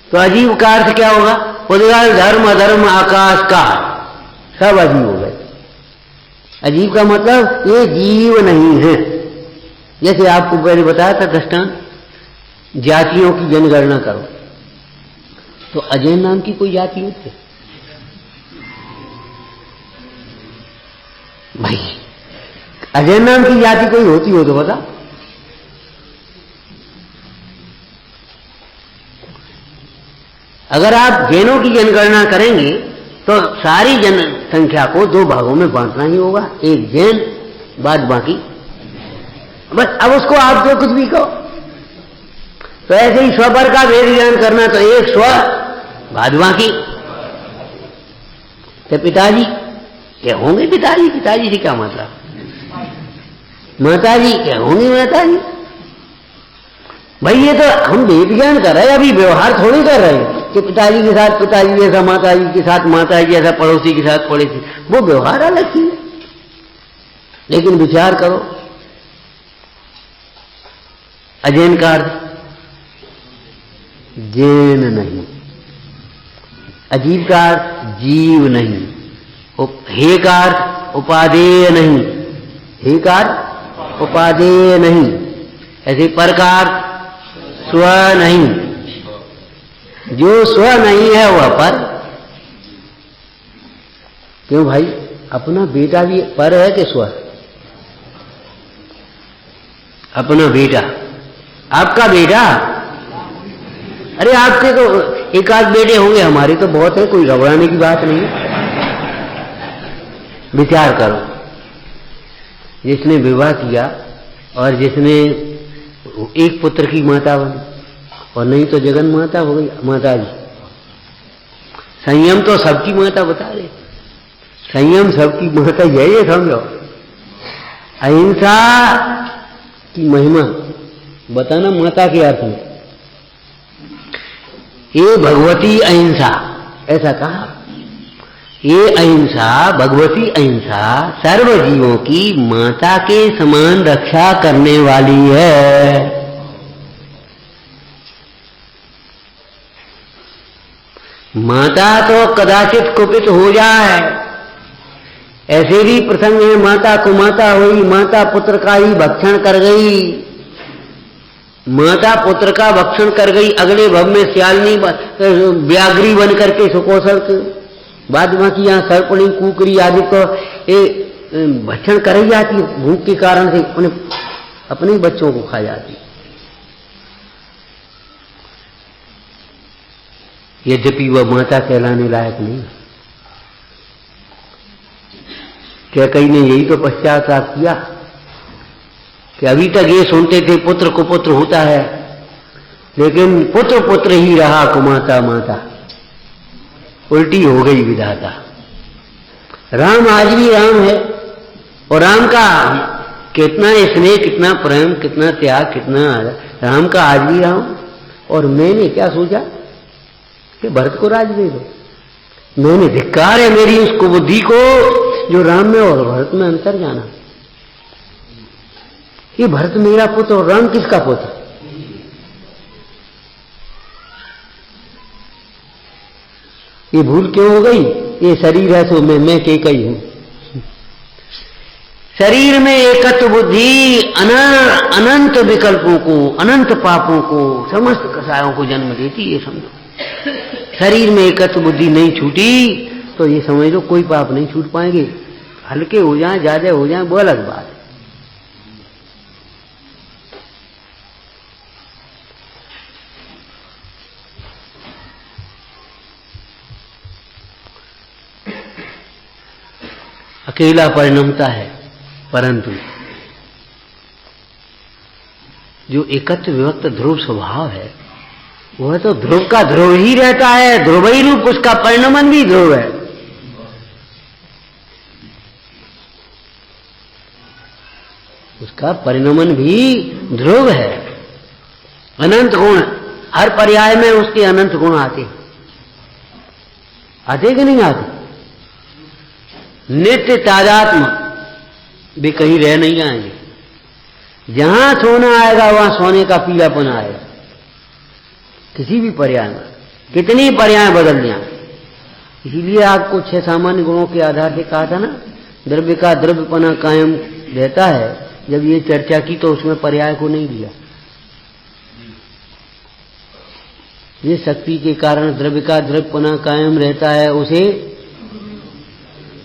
तो अजीब का अर्थ क्या होगा? उद्गार, धर्म, अधर्म, आकाश, काल, सब अजीब हो गए। अजीब का मतलब ये जीव नहीं है। जैसे आपको पहले बताया था दृष्टांत, जातियों की जनगणना करो, तो अजैन नाम की कोई जाति होती है भाई? अजैन नाम की जाति कोई होती हो तो बता। अगर आप जैनों की जनगणना करेंगे तो सारी जनसंख्या को 2 भागों में बांटना ही होगा, एक जैन, बाद बाकी। बस अब उसको आप जो कुछ भी कहो। तो ऐसे ही स्वर का भेद ज्ञान करना, तो एक स्व, बाद बाकी। तो पिताजी क्या होंगे? पिताजी, पिताजी से क्या मतलब? माताजी क्या होंगी? माताजी। भाई ये तो हम भेद ज्ञान कर रहे हैं, अभी व्यवहार थोड़ी कर रहे हैं कि पिताजी के साथ पिताजी जैसा, माताजी के साथ माताजी जैसा, पड़ोसी के साथ पड़ोसी। वो व्यवहार अलग ही है। लेकिन विचार करो, अजैन का अर्थ जैन नहीं, अजीब का अर्थ जीव नहीं, हे का अर्थ उपादेय नहीं, हे का अर्थ उपादेय नहीं। ऐसे पर का अर्थ स्व नहीं, जो स्व नहीं है वह पर। क्यों भाई, अपना बेटा भी पर है कि स्व? अपना बेटा, आपका बेटा, अरे आपके तो एक आध बेटे होंगे, हमारे तो बहुत है, कोई घबराने की बात नहीं। विचार करो, जिसने विवाह किया और जिसने एक पुत्र की माता बनी, और नहीं तो जगन माता हो गई माता जी। संयम तो सबकी माता बता रहे, संयम सबकी माता यही है, समझो। अहिंसा की महिमा बताना माता के अर्थ में। ये भगवती अहिंसा, ऐसा कहा, ये अहिंसा, भगवती अहिंसा सर्व जीवों की माता के समान रक्षा करने वाली है। माता तो कदाचित कुपित हो जाए, ऐसे भी प्रसंग में माता कुमाता हुई, माता पुत्र का ही भक्षण कर गई, माता पुत्र का भक्षण कर गई, अगले भव में श्यालनी व्याघ्री बन करके सुकौशल के बाद में की यहाँ सर्पणी कुकरी आदि को भक्षण कर ही जाती, भूख के कारण से अपने बच्चों को खा जाती। यद्यपि वह माता कहलाने लायक नहीं। क्या कई ने यही तो पश्चाताप किया कि अभी तक ये सुनते थे पुत्र को पुत्र होता है, लेकिन पुत्र पुत्र ही रहा कुमाता माता, उल्टी हो गई विधाता। राम आज भी राम है, और राम का कितना स्नेह, कितना प्रेम, कितना त्याग, कितना राम का आज भी राम। और मैंने क्या सोचा कि भरत को राज दे दो। मैंने धिक्कार है मेरी उसको बुद्धि को जो राम में और भरत में अंतर जाना। ये भरत मेरा पुत्र और राम किसका पुत्र? ये भूल क्यों हो गई? ये शरीर है तो मैं के कई हूं। शरीर में एकत्व बुद्धि अनंत विकल्पों को, अनंत पापों को, समस्त कसायों को जन्म देती है। समझो, शरीर में एकत्व बुद्धि नहीं छूटी तो ये समझ लो कोई पाप नहीं छूट पाएंगे। हल्के हो जाएं, ज्यादा हो जाएं, वो अलग बात है। अकेला परिणमता है, परंतु जो एकत्व विभक्त ध्रुव स्वभाव है वह तो ध्रुव का ध्रुव ही रहता है, ध्रुव ही रूप, उसका परिणमन भी ध्रुव है। उसका परिणमन भी ध्रुव है। अनंत गुण, हर पर्याय में उसके अनंत गुण आते कि नहीं आते? नित्य तादात्म्य भी कहीं रह नहीं जाएंगे। जहां सोना आएगा वहां सोने का पीलापन आएगा। किसी भी पर्याय में कितनी पर्याय बदल जाए। इसीलिए आपको 6 सामान्य गुणों के आधार से कहा था ना, द्रव्य का द्रव्यपना कायम रहता है। जब ये चर्चा की तो उसमें पर्याय को नहीं लिया। ये शक्ति के कारण द्रव्य का द्रव्यपना कायम रहता है, उसे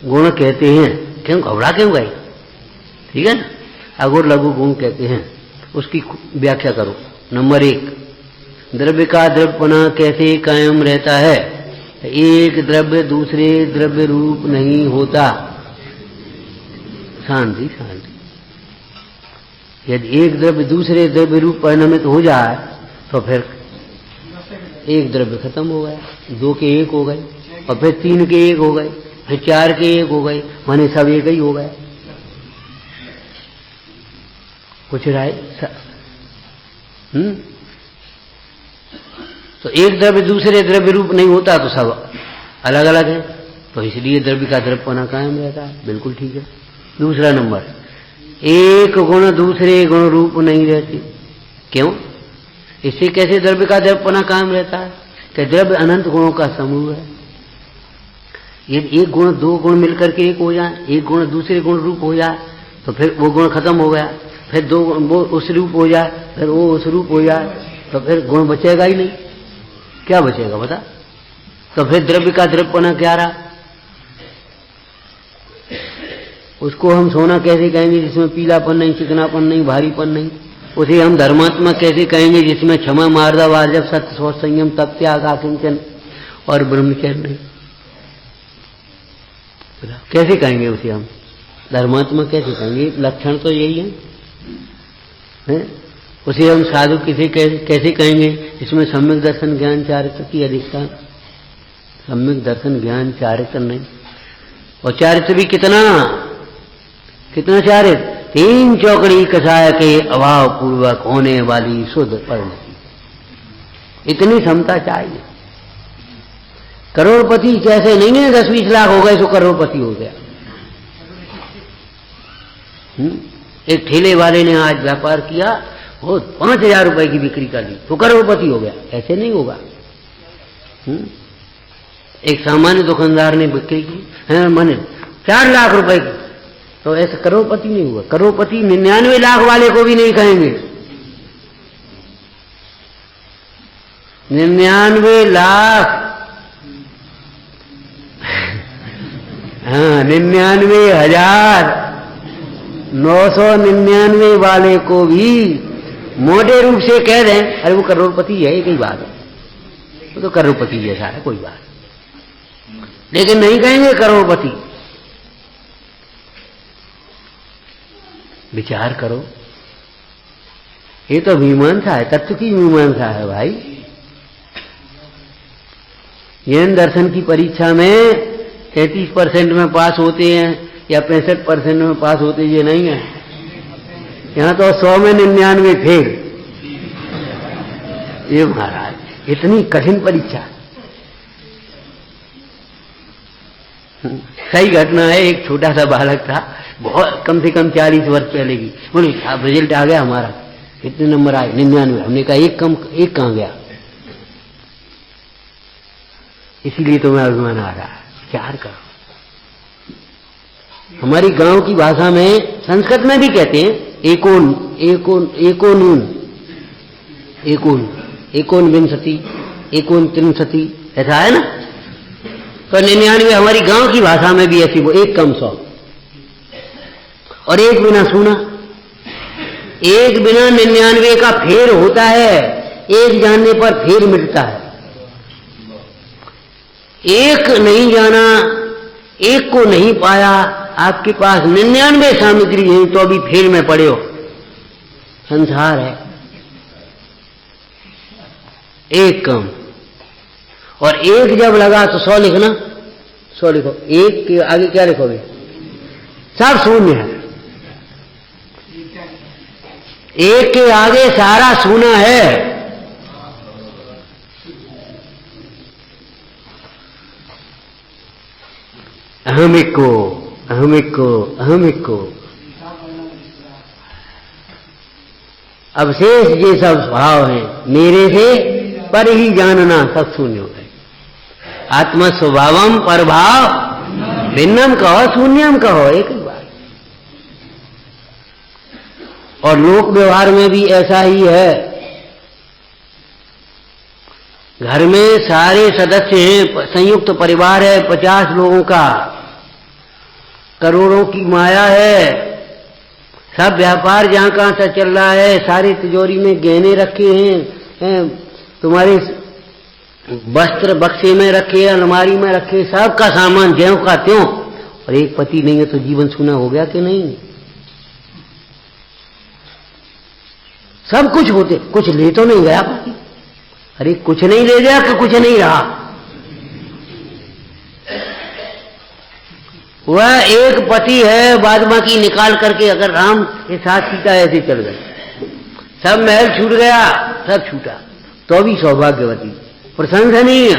गुण कहते हैं। क्यों घबरा क्यों गए? ठीक है ना, अगुर लघु गुण कहते हैं। उसकी व्याख्या करो। नंबर 1, द्रव्य का द्रव्यपना कैसे कायम रहता है? एक द्रव्य दूसरे द्रव्य रूप नहीं होता। शांति शांति। यदि एक द्रव्य दूसरे द्रव्य रूप परिणमित हो जाए तो फिर एक द्रव्य खत्म हो गया, 2 के 1 हो गए, और फिर 3 के 1 हो गए, फिर 4 के 1 हो गए, माने सब एक ही हो गए। कुछ राय? तो एक द्रव्य दूसरे द्रव्य रूप नहीं होता तो सब अलग अलग है, तो इसलिए द्रव्य का द्रव्यपना कायम रहता है। बिल्कुल ठीक है। दूसरा नंबर, एक गुण दूसरे गुण रूप नहीं रहती। क्यों? इससे कैसे द्रव्य का द्रव्यपना कायम रहता है? कि द्रव्य अनंत गुणों का समूह है। यदि एक गुण 2 गुण मिलकर के एक हो जाए, एक गुण दूसरे गुण रूप हो जाए तो फिर वो गुण खत्म हो गया। फिर 2 वो उस रूप हो जाए, फिर वो उस रूप हो जाए, तो फिर गुण बचेगा ही नहीं, क्या बचेगा बता? तो फिर द्रव्य का द्रव्यपना क्या रहा? उसको हम सोना कैसे कहेंगे जिसमें पीलापन नहीं, चिकनापन नहीं, भारीपन नहीं? उसे हम धर्मात्मा कैसे कहेंगे जिसमें क्षमा, मार्दव, वार्जव, सत्य, शौच, संयम, तप, त्याग, आकिंचन और ब्रह्मचर्य नहीं? कैसे कहेंगे उसे हम धर्मात्मा? कैसे कहेंगे? लक्षण तो यही है? उसे हम साधु कैसे कहेंगे जिसमें सम्यक दर्शन, ज्ञान, चारित्र की अधिकता? सम्यक दर्शन, ज्ञान, चारित्र नहीं। और चारित्र भी कितना चारित्र? 3 चौकड़ी कसाय के अभाव पूर्वक होने वाली शुद्ध परिणति, इतनी क्षमता चाहिए। करोड़पति कैसे नहीं है? 10-20 लाख हो गए तो करोड़पति हो गया। एक ठेले वाले ने आज व्यापार किया, वो 5,000 रुपए की बिक्री कर ली तो करोड़पति हो गया, ऐसे नहीं होगा। एक सामान्य दुकानदार ने बिक्री की माने 4 लाख रुपए की, तो ऐसे करोड़पति नहीं हुआ। करोड़पति 99 लाख वाले को भी नहीं कहेंगे। 99 लाख 99,999 वाले को भी मोटे रूप से कह दें अरे वो करोड़पति है, एक ही बात है, वो तो करोड़पति जैसा है, कोई बात, लेकिन नहीं कहेंगे करोड़पति। विचार करो, ये तो मीमांसा है, तत्व की मीमांसा है भाई। जैन दर्शन की परीक्षा में 33% में पास होते हैं या 65% में पास होते, ये नहीं है। यहां तो 100 में 99 फेल। ये महाराज इतनी कठिन परीक्षा। सही घटना है, एक छोटा सा बालक था, बहुत कम से कम 40 वर्ष पहले की। बोले साहब रिजल्ट आ गया हमारा, कितने नंबर आए? 99। हमने कहा एक कहां गया? इसीलिए तो मैं अभिमान आ रहा है। विचार करो, हमारी गांव की भाषा में, संस्कृत में भी कहते हैं एकोन विंशति, एकोन त्रिंशति, ऐसा है ना? तो 99 हमारी गांव की भाषा में भी ऐसी, वो एक कम 100 और एक बिना सुना। एक बिना 99 का फेर होता है, एक जानने पर फेर मिटता है। एक नहीं जाना, एक को नहीं पाया, आपके पास 99 सामग्री है तो अभी फेर में पड़े हो। संसार है, एक कम और एक जब लगा तो 100 लिखना, 100 लिखो। एक के आगे क्या लिखोगे? सब शून्य है। एक के आगे सारा शून्य है। अहमिको अहमिको अहमिको। अवशेष ये सब स्वभाव है, मेरे से पर ही जानना सब शून्य हो गए। आत्म स्वभावम पर भाव भिन्नम कहो, शून्यम कहो, एक ही बात। और लोक व्यवहार में भी ऐसा ही है। घर में सारे सदस्य हैं, संयुक्त परिवार है 50 लोगों का, करोड़ों की माया है, सब व्यापार जहां कहां से चल रहा है, सारी तिजोरी में गहने रखे हैं, तुम्हारे वस्त्र बक्से में रखे, अलमारी में रखे, सबका सामान ज्यों का त्यों, और एक पति नहीं है तो जीवन सूना हो गया कि नहीं? सब कुछ होते, कुछ ले तो नहीं गया पति। अरे कुछ नहीं ले गया कि कुछ नहीं रहा। वह एक पति है, बाद बाकी निकाल करके अगर राम के साथ सीता ऐसे चल गए, सब महल छूट गया, सब छूटा, तो भी सौभाग्यवती, प्रशंसनीय।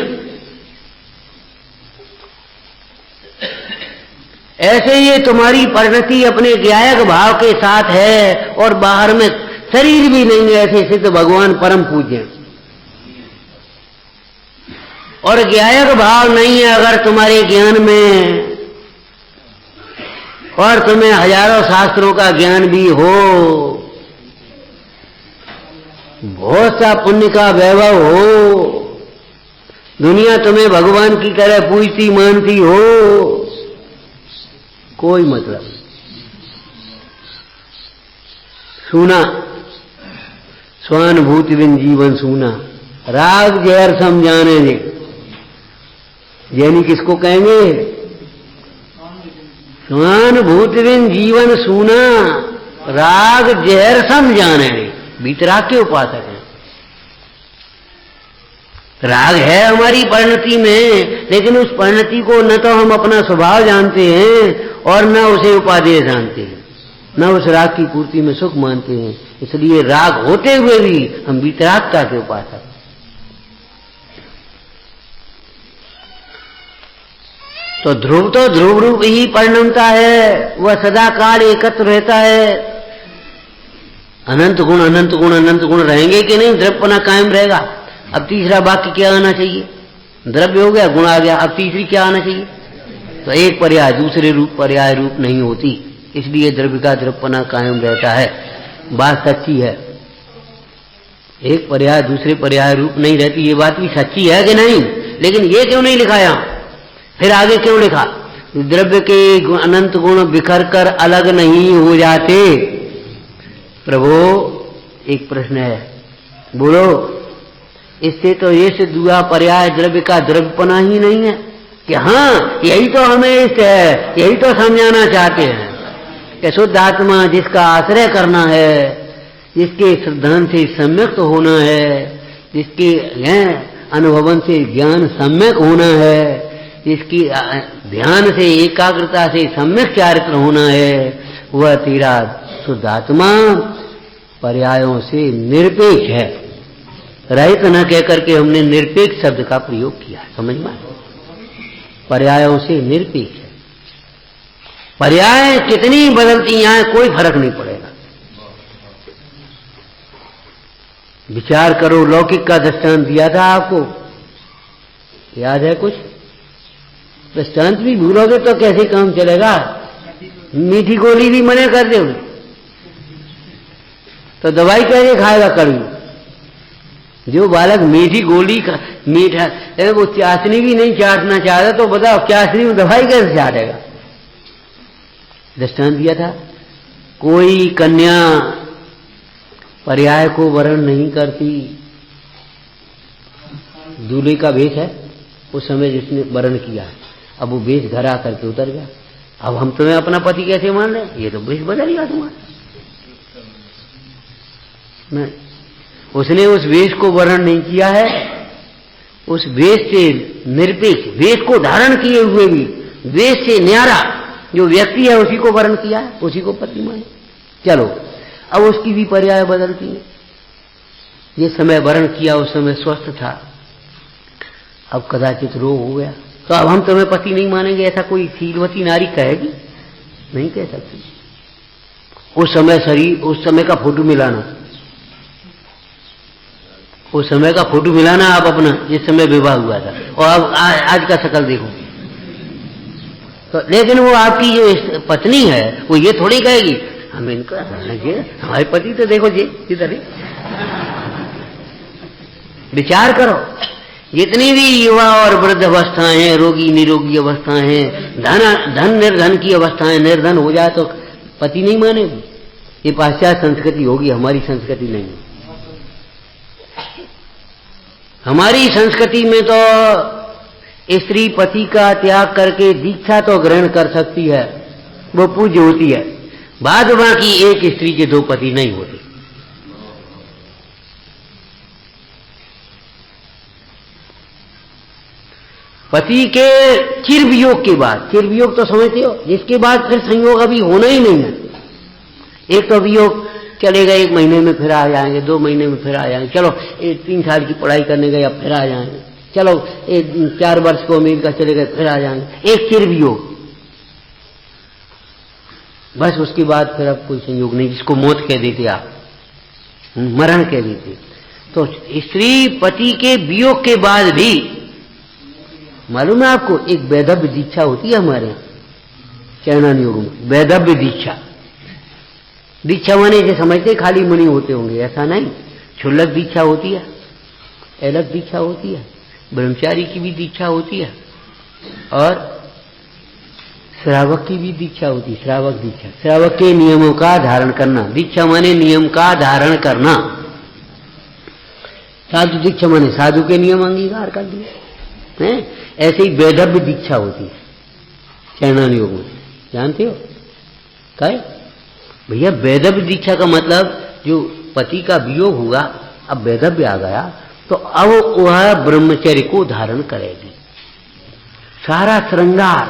ऐसे ये तुम्हारी परिणति अपने ज्ञायक भाव के साथ है, और बाहर में शरीर भी नहीं है, ऐसे सिद्ध भगवान परम पूज्य। और ज्ञायक भाव नहीं है अगर तुम्हारे ज्ञान में, और तुम्हें हजारों शास्त्रों का ज्ञान भी हो, बहुत सा पुण्य का वैभव हो, दुनिया तुम्हें भगवान की तरह पूजती मानती हो, कोई मतलब नहीं। सूना स्वानुभूति बिन जीवन सूना, राग जहर समझाने ने, यानी किसको कहेंगे? स्वानुभूति बिन जीवन सूना, राग जहर समझाने ने, वितराग के उपासक हैं। राग है हमारी परिणति में, लेकिन उस परिणति को न तो हम अपना स्वभाव जानते हैं और न उसे उपादेय जानते हैं, न उस राग की पूर्ति में सुख मानते हैं। इसलिए राग होते हुए भी हम वितरागता के उपासक। तो ध्रुव रूप ही परिणमता है, वह सदा काल एकत्र रहता है। अनंत गुण रहेंगे कि नहीं? द्रव्यपना कायम रहेगा। अब तीसरा वाक्य क्या आना चाहिए? द्रव्य हो गया, गुण आ गया, अब तीसरी क्या आना चाहिए? तो एक पर्याय दूसरे रूप पर्याय रूप नहीं होती, इसलिए द्रव्य का द्रव्यपना कायम रहता है। बात सच्ची है, एक पर्याय दूसरे पर्याय रूप नहीं रहती, ये बात भी सच्ची है कि नहीं? लेकिन ये क्यों नहीं लिखा यहां? फिर आगे क्यों लिखा? द्रव्य के अनंत गुण बिखर कर अलग नहीं हो जाते। प्रभु एक प्रश्न है, बोलो। इससे तो ये सिद्ध हुआ पर्याय द्रव्य का द्रव्यपना ही नहीं है कि हाँ यही तो हमें यही तो समझाना चाहते हैं कि शुद्ध आत्मा जिसका आश्रय करना है, जिसके श्रद्धान से सम्यक होना है, जिसके अनुभवन से ज्ञान सम्यक होना है, जिसकी ध्यान से एकाग्रता से सम्यक चारित्र होना है, वह तेरा शुद्ध आत्मा पर्यायों से निरपेक्ष है। रहित न कहकर के हमने निरपेक्ष शब्द का प्रयोग किया, समझ में? पर्यायों से निरपेक्ष है। पर्याय कितनी बदलती हैं कोई फर्क नहीं पड़ेगा। विचार करो, लौकिक का दृष्टांत दिया था आपको, याद है कुछ? दृष्टांत भी भूलोगे तो कैसे काम चलेगा? मीठी गोली भी मना कर दोगे तो दवाई कैसे खाएगा कड़वी? जो बालक मीठी गोली का मीठा वो चाशनी भी नहीं चाटना चाहता तो बताओ चाशनी में दवाई कैसे चाटेगा? दृष्टांत दिया था। कोई कन्या पर्याय को वर्ण नहीं करती, दूल्हे का वेश है उस समय जिसने वर्ण किया, अब वो वेश घर आकर के उतर गया, अब हम तुम्हें अपना पति कैसे मान रहे? ये तो वेश बदल गया तुम्हारा। नहीं, उसने उस वेश को वर्ण नहीं किया है, उस वेश से निरपेक्ष, वेश को धारण किए हुए भी वेश से न्यारा जो व्यक्ति है उसी को वर्ण किया है, उसी को पति माने। चलो अब उसकी भी पर्याय बदलती है। जिस समय वर्ण किया उस समय स्वस्थ था, अब कदाचित रोग हो गया तो अब हम तुम्हें पति नहीं मानेंगे, ऐसा कोई शीलवती नारी कहेगी? नहीं कह सकती। उस समय शरीर, उस समय का फोटो मिलाना, उस समय का फोटो मिलाना आप अपना जिस समय विवाह हुआ था और अब आज का शकल देखो तो। लेकिन वो आपकी जो पत्नी है वो ये थोड़ी कहेगी हम इनका हमारे पति तो देखो जी इधर ही। विचार करो, जितनी भी युवा और वृद्ध अवस्थाएं हैं, रोगी निरोगी अवस्थाएं हैं, धन निर्धन की अवस्थाएं, निर्धन हो जाए तो पति नहीं मानेगी। ये पाश्चात्य संस्कृति होगी, हमारी संस्कृति नहीं। हमारी संस्कृति में तो स्त्री पति का त्याग करके दीक्षा तो ग्रहण कर सकती है, वो पूज्य होती है, बाद बाकी एक स्त्री के दो पति नहीं होते। पति के चिरवियोग के बाद, चिरवियोग तो समझते हो, जिसके बाद फिर संयोग अभी होना ही नहीं है। एक तो वियोग चलेगा, 1 महीने में फिर आ जाएंगे, 2 महीने में फिर आ जाएंगे, चलो 3 साल की पढ़ाई करने गए अब फिर आ जाएंगे, चलो 4 वर्ष को अमेरिका चले गए फिर आ जाएंगे। एक चिरवियोग, बस उसके बाद फिर अब कोई संयोग नहीं, जिसको मौत कह देते आप, मरण कह देते। तो स्त्री पति के वियोग के बाद भी, मालूम है आपको, एक वैधव्य दीक्षा होती है हमारे यहाँ चैनन योग में, वैधव्य दीक्षा। दीक्षा माने से समझते खाली मुनि होते होंगे, ऐसा नहीं, क्षुल्लक दीक्षा होती है, अलग दीक्षा होती है, ब्रह्मचारी की भी दीक्षा होती है और श्रावक की भी दीक्षा होती है। श्रावक दीक्षा, श्रावक के नियमों का धारण करना। दीक्षा माने नियम का धारण करना। साधु दीक्षा माने साधु के नियम अंगीकार कर दिए हैं। ऐसे ही वैधव्य दीक्षा होती है चैनन योग में, जानते हो क्या है भैया? वैधव्य दीक्षा का मतलब जो पति का वियोग हुआ, अब वैधव्य आ गया तो अब वह ब्रह्मचर्य को धारण करेगी। सारा श्रृंगार,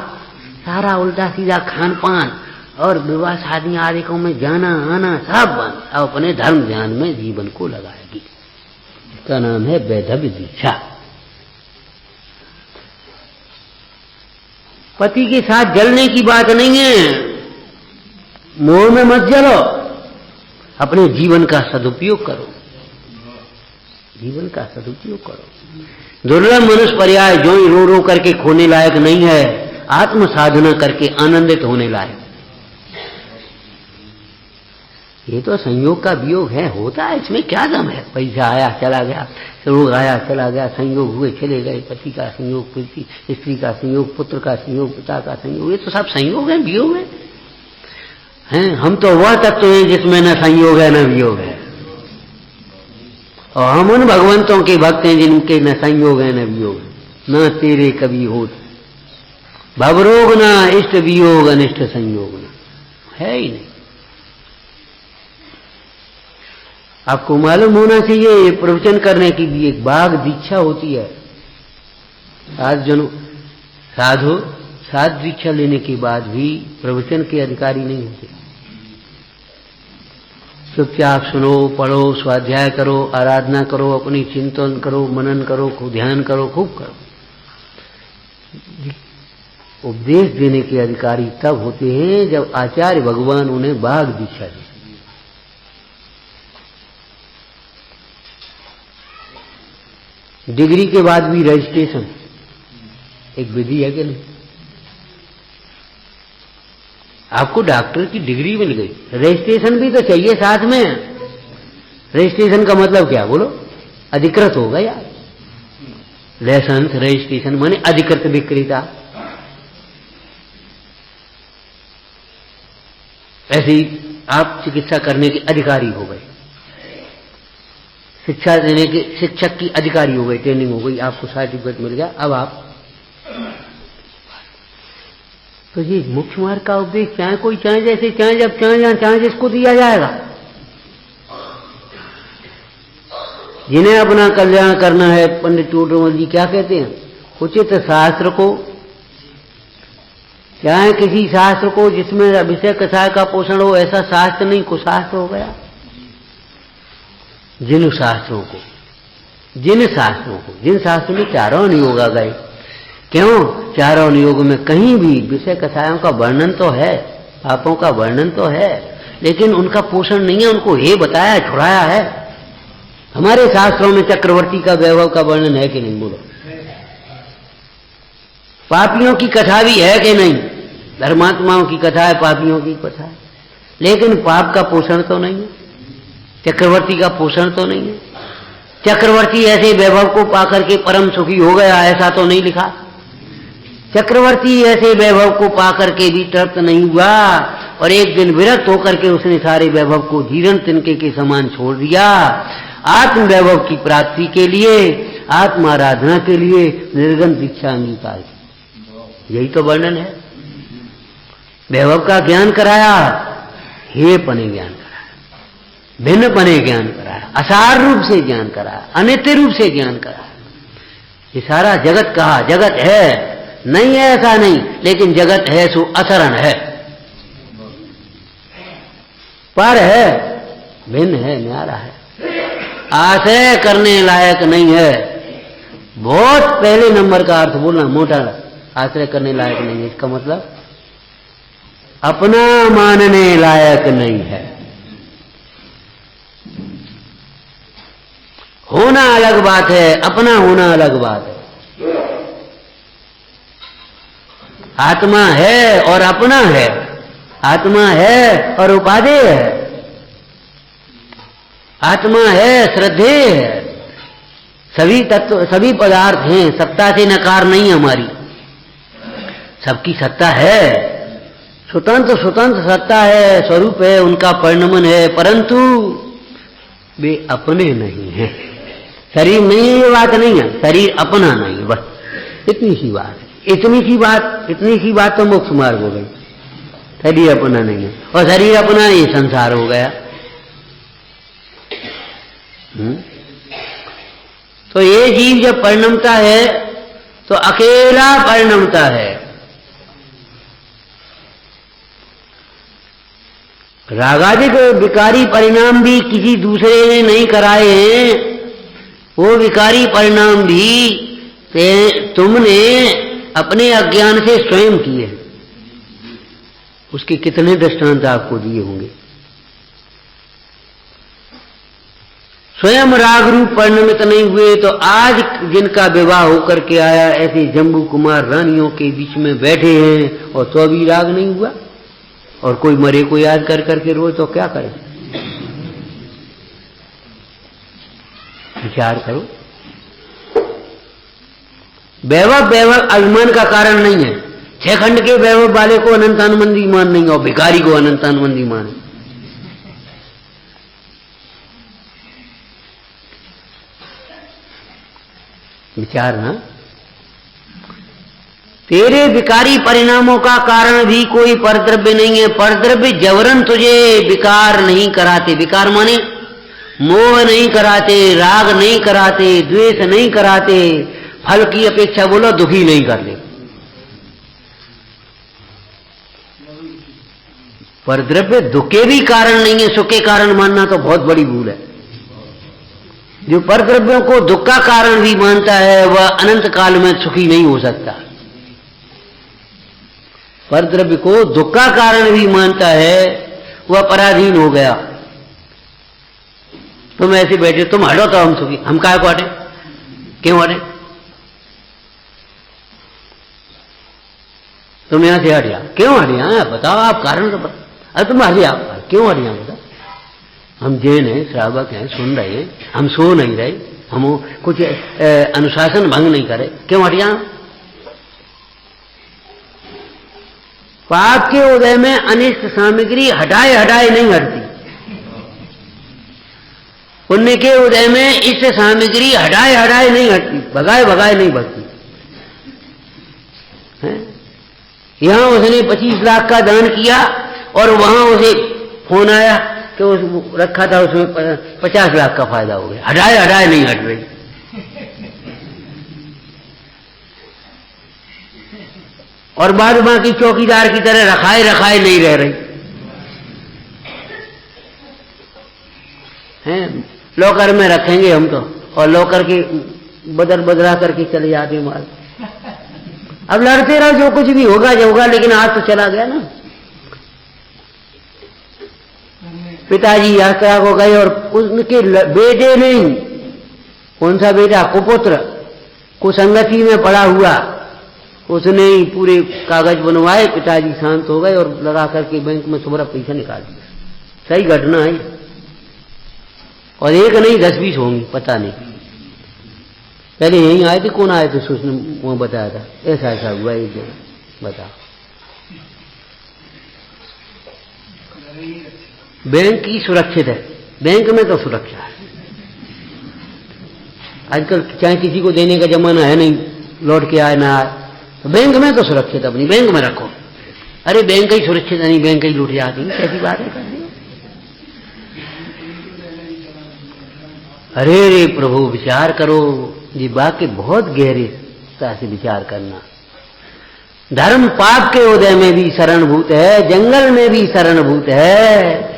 सारा उल्टा सीधा खान पान और विवाह शादी आदिकों में जाना आना सब बंद, अब अपने धर्म ध्यान में जीवन को लगाएगी। इसका नाम है वैधव्य दीक्षा। पति के साथ जलने की बात नहीं है, मोह में मत जलो, अपने जीवन का सदुपयोग करो, जीवन का सदुपयोग करो। दुर्लभ मनुष्य पर्याय जो ही रो रो करके खोने लायक नहीं है, आत्म साधना करके आनंदित होने लायक। ये तो संयोग का वियोग है, होता है, इसमें क्या दम है? पैसा आया चला गया, रोग आया चला गया, संयोग हुए चले गए, पति का संयोग, स्त्री का संयोग, पुत्र का संयोग, पिता का संयोग, ये तो सब संयोग है, वियोग है। हैं, हम तो वह तत्व हैं जिसमें न संयोग है न वियोग है, और हम उन भगवंतों के भक्त हैं जिनके न संयोग है न वियोग है। न तेरे कभी होत भवरोग न इष्ट वियोग अनिष्ट संयोग न, है ही नहीं। आपको मालूम होना चाहिए प्रवचन करने की भी एक बाघ दीक्षा होती है। साधु साध दीक्षा लेने के बाद भी प्रवचन के अधिकारी नहीं होते। चुपचाप सुनो, पढ़ो, स्वाध्याय करो, आराधना करो, अपनी चिंतन करो, मनन करो, खूब ध्यान करो, खूब करो। उपदेश देने के अधिकारी तब होते हैं जब आचार्य भगवान उन्हें बाघ दीक्षा दे। डिग्री के बाद भी रजिस्ट्रेशन एक विधि है कि नहीं? आपको डॉक्टर की डिग्री मिल गई, रजिस्ट्रेशन भी तो चाहिए साथ में। रजिस्ट्रेशन का मतलब क्या बोलो? अधिकृत हो गया। लाइसेंस रजिस्ट्रेशन माने अधिकृत विक्रेता। ऐसे ही आप चिकित्सा करने के अधिकारी हो गए, शिक्षा देने के शिक्षक की अधिकारी हो गए, ट्रेनिंग हो गई, आपको सर्टिफिकेट मिल गया। अब आप तो ये मुख्य मार्ग का उपदेश चाहे कोई चाहे जैसे चाहे जब चाहे जहां चाहे जिसको दिया जाएगा। जिन्हें अपना कल्याण करना है, पंडित टोडरमल जी क्या कहते हैं? उचित शास्त्र को, चाहे किसी शास्त्र को जिसमें विषय कथाएं का पोषण हो, ऐसा शास्त्र नहीं, कुशास्त्र हो गया। जिन शास्त्रों को जिन शास्त्रों में चारों अनुयोग आ गए। क्यों? चारों अनुयोग में कहीं भी विषय कथाओं का वर्णन तो है, पापों का वर्णन तो है, लेकिन उनका पोषण नहीं है, उनको हे बताया छुड़ाया है। हमारे शास्त्रों में चक्रवर्ती का वैभव का वर्णन है कि नहीं? बोलो। पापियों की कथा भी है कि नहीं? धर्मात्माओं की कथा है, पापियों की कथा है, लेकिन पाप का पोषण तो नहीं है, चक्रवर्ती का पोषण तो नहीं है। चक्रवर्ती ऐसे वैभव को पाकर के परम सुखी हो गया, ऐसा तो नहीं लिखा। चक्रवर्ती ऐसे वैभव को पाकर के भी तृप्त नहीं हुआ और एक दिन विरक्त होकर के उसने सारे वैभव को जीर्ण तिनके के समान छोड़ दिया। आत्म वैभव की प्राप्ति के लिए, आत्म आराधना के लिए निर्गम दीक्षा अंगीकार की। यही तो वर्णन है। वैभव का ज्ञान कराया, हे पने ज्ञान कराया, भिन्न पने ज्ञान कराया, असार रूप से ज्ञान कराया, अनित्य रूप से ज्ञान कराया। ये सारा जगत कहा, जगत है नहीं है ऐसा नहीं, लेकिन जगत है सो असरण है, पर है, भिन्न है, न्यारा है, आशय करने लायक नहीं है। बहुत पहले नंबर का अर्थ बोलना मोटा, आश्रय करने लायक नहीं है, इसका मतलब अपना मानने लायक नहीं है। होना अलग बात है, अपना होना अलग बात है। आत्मा है और अपना है, आत्मा है और उपादेय है। आत्मा है, श्रद्धेय है, सभी तत्व सभी पदार्थ हैं, सत्ता से नकार नहीं हमारी, सबकी सत्ता है, स्वतंत्र स्वतंत्र सत्ता है, स्वरूप है, उनका परिणमन है, परंतु वे अपने नहीं हैं। शरीर नहीं है, ये बात नहीं है, शरीर अपना नहीं है, बस इतनी सी बात है। इतनी सी बात तो मोक्ष मार्ग हो गई। शरीर अपना नहीं है, और शरीर अपना ये संसार हो गया। तो ये जीव जब परिणमता है तो अकेला परिणमता है। रागादिक विकारी परिणाम भी किसी दूसरे ने नहीं कराए हैं, वो विकारी परिणाम भी तुमने अपने अज्ञान से स्वयं किए। उसके कितने दृष्टांत आपको दिए होंगे। स्वयं राग रूप परिणमित नहीं हुए तो आज जिनका विवाह होकर के आया, ऐसे जम्बू कुमार रानियों के बीच में बैठे हैं और तो भी राग नहीं हुआ, और कोई मरे को याद कर करके रोए तो क्या करे? विचार करो। वैभव अभिमान का कारण नहीं है। 6 खंड के वैभव वाले को अनंतानुबंधी मान नहीं, और भिखारी को अनंतानुबंधी मान। विचार ना। तेरे विकारी परिणामों का कारण भी कोई परद्रव्य नहीं है। परद्रव्य जबरन तुझे विकार नहीं कराते। विकार माने मोह नहीं कराते, राग नहीं कराते, द्वेष नहीं कराते, फल की अपेक्षा बोलो दुखी नहीं करते। परद्रव्य दुख के भी कारण नहीं है, सुख के कारण मानना तो बहुत बड़ी भूल है। जो परद्रव्यों को दुख का कारण भी मानता है वह अनंत काल में सुखी नहीं हो सकता। परद्रव्य को दुख का कारण भी मानता है वह पराधीन हो गया। तुम ऐसे बैठे, तुम हटो तो हम सुखी, हम काहे को हटे? क्यों हटे? तुम यहां से हट जा, क्यों हट जा? बताओ आप कारण तो बताओ। अरे तुम हट जा, क्यों हट जा? बताओ। हम जैन हैं, श्रावक हैं, सुन रहे हैं, हम सो नहीं रहे, हम कुछ अनुशासन भंग नहीं करे, क्यों हट जा? पाप के उदय में अनिष्ट सामग्री हटाए हटाए नहीं हटती। पुण्य के उदय में इष्ट सामग्री हटाए हटाए नहीं हटती, भगाए भगाए नहीं भगती। यहां उसने 25 लाख का दान किया और वहां उसे फोन आया कि उस रखा था उसमें 50 लाख का फायदा हो गया। हटाए हटाए नहीं हट रही। और बाद बाकी चौकीदार की तरह रखाए रखाए नहीं रह रही हैं। लॉकर में रखेंगे हम तो, और लॉकर के बदला करके चले जाते माल। अब लड़ते रहो, जो कुछ भी होगा जो होगा, लेकिन आज तो चला गया ना। पिताजी यात्रा को गए और उनके बेटे नहीं, कौन सा बेटा? कुपुत्र कुसंगति में पड़ा हुआ, उसने ही पूरे कागज बनवाए। पिताजी शांत हो गए और लगा करके बैंक में तुम्हारा पैसा निकाल दिया। सही घटना है। और एक नहीं 10-20 होंगी, पता नहीं। पहले यहीं आए थे, कौन आए थे? उसने वहां बताया था ऐसा ऐसा हुआ एक जगह। बताओ, बैंक की सुरक्षित है, बैंक में तो सुरक्षा है। आजकल चाहे किसी को देने का जमाना है नहीं, लौट के आए ना आए, तो बैंक में तो सुरक्षित, अपनी बैंक में रखो। अरे बैंक ही सुरक्षित नहीं, बैंक ही लूट जाती है, कैसी बात है? अरे रे प्रभु, विचार करो। ये वाक्य बहुत गहरेता से विचार करना। धर्म पाप के उदय में भी शरणभूत है, जंगल में भी शरणभूत है,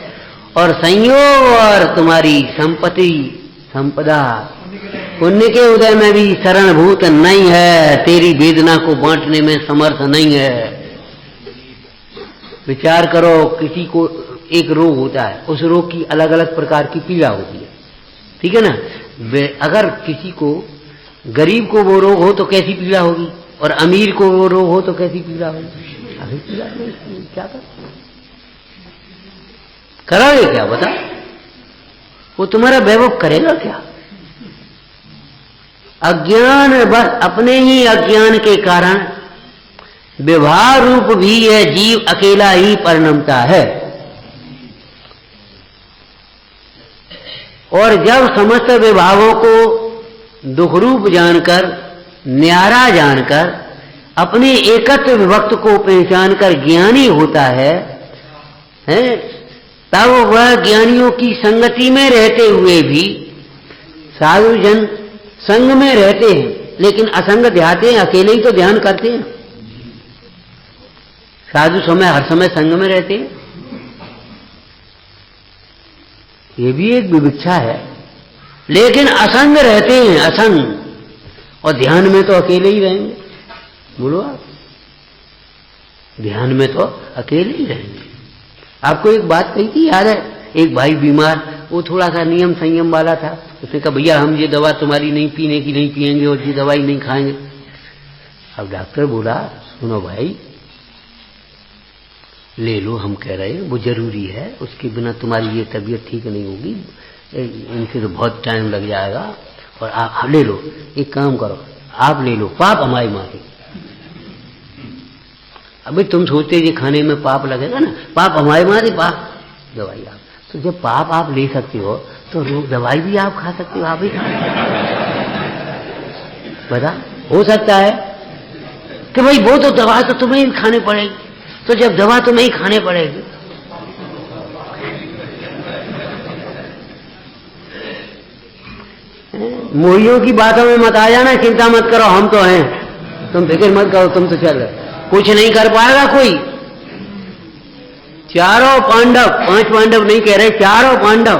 और संयोग और तुम्हारी संपत्ति संपदा पुण्य के उदय में भी शरणभूत नहीं है। तेरी वेदना को बांटने में समर्थ नहीं है। विचार करो, किसी को एक रोग होता है, उस रोग की अलग अलग प्रकार की पीड़ा होती है, ठीक है ना? अगर किसी को, गरीब को वो रोग हो तो कैसी पीड़ा होगी, और अमीर को वो रोग हो तो कैसी पीड़ा होगी? अभी पीड़ा क्या करोगे? क्या बता? वो तुम्हारा वैभव करेगा क्या? अज्ञान, बस अपने ही अज्ञान के कारण व्यवहार रूप भी यह जीव अकेला ही परिणमता है। और जब समस्त विभावों को दुख रूप जानकर, न्यारा जानकर, अपने एकत्व विभक्त को पहचान कर ज्ञानी होता है, तब वह ज्ञानियों की संगति में रहते हुए भी, साधु जन संग में रहते हैं लेकिन असंग ध्याते हैं, अकेले ही तो ध्यान करते हैं। साधु समय हर समय संग में रहते हैं, ये भी एक विवक्षा है, लेकिन असंग रहते हैं, असंग, और ध्यान में तो अकेले ही रहेंगे। बोलो आप, ध्यान में तो अकेले ही रहेंगे। आपको एक बात कही थी, याद है? एक भाई बीमार, वो थोड़ा सा नियम संयम वाला था। उसने कहा भैया हम ये दवा तुम्हारी नहीं पीने की नहीं पिएंगे और ये दवाई नहीं खाएंगे। अब डॉक्टर बोला सुनो भाई, ले लो, हम कह रहे हैं वो जरूरी है, उसके बिना तुम्हारी ये तबीयत ठीक नहीं होगी, इनसे तो बहुत टाइम लग जाएगा, और आप ले लो, एक काम करो आप ले लो, पाप हमारी मारे। अभी तुम सोचते ये खाने में पाप लगेगा ना, पाप हमारे मारे, पाप दवाई आप, तो जब पाप आप ले सकते हो तो रोग दवाई भी आप खा सकते हो, आप ही खा बता। हो सकता है कि भाई वो तो दवा तो तुम्हें ही खानी पड़ेगी, तो जब दवा तुम्हें ही खाने पड़ेगी, मोहियों की बातों में मत आ जाना, चिंता मत करो हम तो हैं, तुम फिक्र मत करो, तुम तो चल रहे, कुछ नहीं कर पाएगा कोई। चारों पांडव, 5 पांडव नहीं कह रहे, चारों पांडव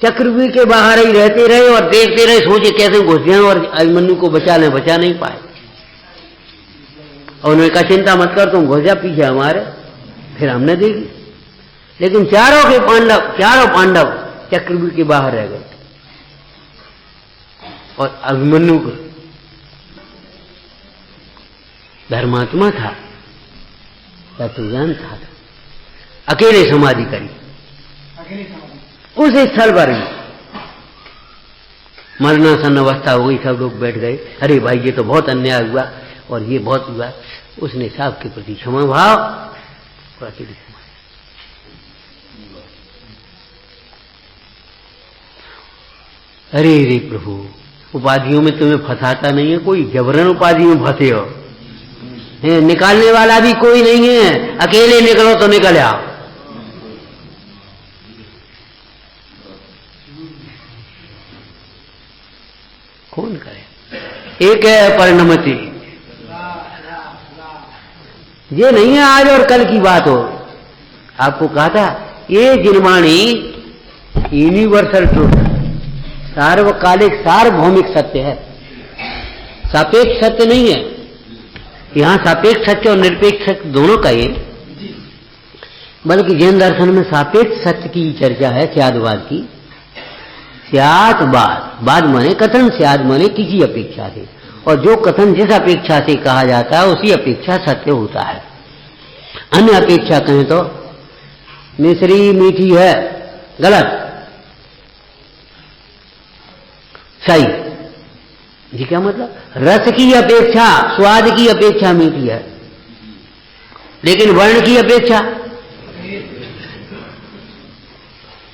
चक्रव्यूह के बाहर ही रहते रहे और देखते रहे, सोचे कैसे घुस जाएं और अभिमन्यु को बचा लें, बचा नहीं पाए। और उन्होंने कहा चिंता मत कर, तुम घुस जा पीछे हमारे, फिर हमने देखी। लेकिन चारों पांडव चक्रव्यूह के बाहर रह गए और अभिमन्यु को धर्मात्मा था, तत्वज्ञान था, अकेले समाधि करी उस स्थल पर ही। मरणासन अवस्था हो गई, सब लोग बैठ गए, अरे भाई ये तो बहुत अन्याय हुआ और ये बहुत हुआ। उसने साहब के प्रति क्षमा भाव और अकेले समाधि। अरे रे प्रभु, उपाधियों में तुम्हें फंसाता नहीं है कोई, जबरन उपाधि में फंसे हो, निकालने वाला भी कोई नहीं है, अकेले निकलो तो निकल आओ। कौन करे? एक है परिणमति, ये नहीं है आज और कल की बात हो। आपको कहा था ये जिनवाणी यूनिवर्सल ट्रूथ, सार्वकालिक सार्वभौमिक सत्य है, सापेक्ष सत्य नहीं है। यहां सापेक्ष सत्य और निरपेक्ष सत्य दोनों का ये, बल्कि जैन दर्शन में सापेक्ष सत्य की चर्चा है, स्यादवाद की। स्यादवाद, बाद माने कथन, स्याद माने किसी अपेक्षा से, और जो कथन जिस अपेक्षा से कहा जाता है उसी अपेक्षा सत्य होता है। अन्य अपेक्षा कहें तो मिश्री मीठी है, गलत, सही। ये क्या मतलब? रस की अपेक्षा, स्वाद की अपेक्षा मीठी है, लेकिन वर्ण की अपेक्षा,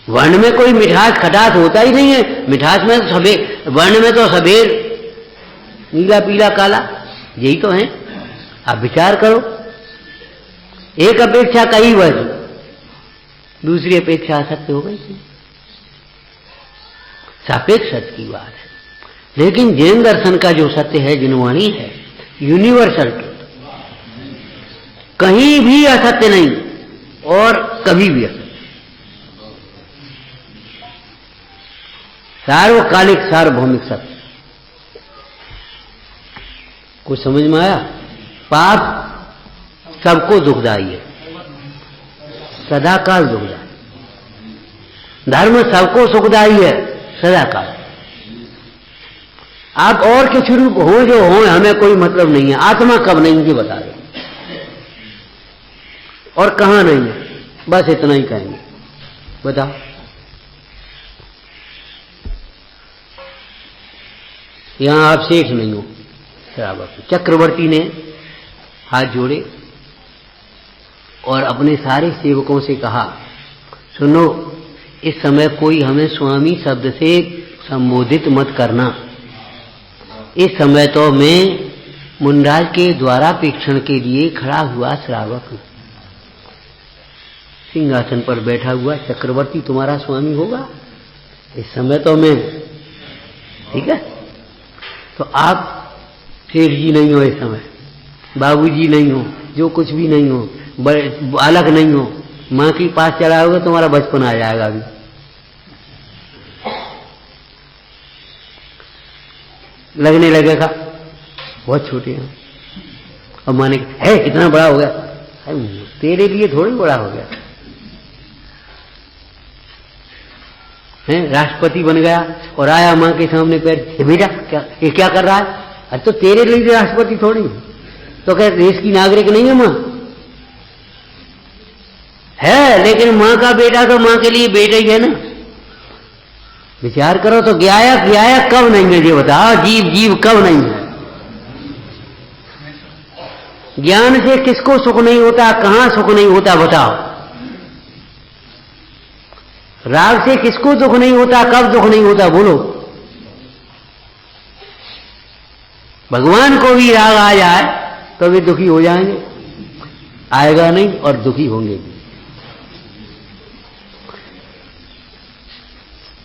वर्ण में कोई मिठास खटास होता ही नहीं है। मिठास में तो सफेद, वर्ण में तो सफेद, नीला पीला काला, यही तो है। आप विचार करो, एक अपेक्षा कई वजह, दूसरी अपेक्षा असत्य हो गई। सापेक्ष सत्य की बात है। लेकिन जैन दर्शन का जो सत्य है, जिनवाणी है, यूनिवर्सल ट्रुथ, कहीं भी असत्य नहीं और कभी भी असत्य, सार्वकालिक सार्वभौमिक सत्य। कुछ समझ में आया? पाप सबको दुखदाई है, सदाकाल दुखदाई। धर्म सबको सुखदाई है, सदाकाल। आप और किसी रूप हो जो हो, हमें कोई मतलब नहीं है। आत्मा कब नहीं ये बता दो, और कहां नहीं है, बस इतना ही कहेंगे। बताओ यहां आप सेठ नहीं हो, श्रावक। चक्रवर्ती ने हाथ जोड़े और अपने सारे सेवकों से कहा, सुनो, इस समय कोई हमें स्वामी शब्द से संबोधित मत करना। इस समय तो मैं मुंडराज के द्वारापेक्षण के लिए खड़ा हुआ श्रावक हूं। सिंहासन पर बैठा हुआ चक्रवर्ती तुम्हारा स्वामी होगा, इस समय तो मैं, ठीक है। तो आप सेठ जी नहीं हो, इस समय बाबूजी नहीं हो, जो कुछ भी नहीं हो, बालक नहीं हो, मां के पास चला होगा तुम्हारा बचपन आ जाएगा। अभी लगने लगेगा बहुत छोटे हैं। और माने है इतना बड़ा हो गया, तेरे लिए थोड़ी बड़ा हो गया है। राष्ट्रपति बन गया और आया मां के सामने पैर, बेटा ये क्या कर रहा है? अरे तो तेरे लिए राष्ट्रपति थोड़ी तो क्या देश की नागरिक नहीं है मां? है, लेकिन मां का बेटा तो मां के लिए बेटा ही है ना। विचार करो तो गायक कब नहीं है ये बताओ, जीव कब नहीं है? ज्ञान से किसको सुख नहीं होता, कहां सुख नहीं होता बताओ? राग से किसको दुख नहीं होता, कब दुख नहीं होता बोलो? भगवान को भी राग आ जाए तो वे दुखी हो जाएंगे, आएगा नहीं और दुखी होंगे भी।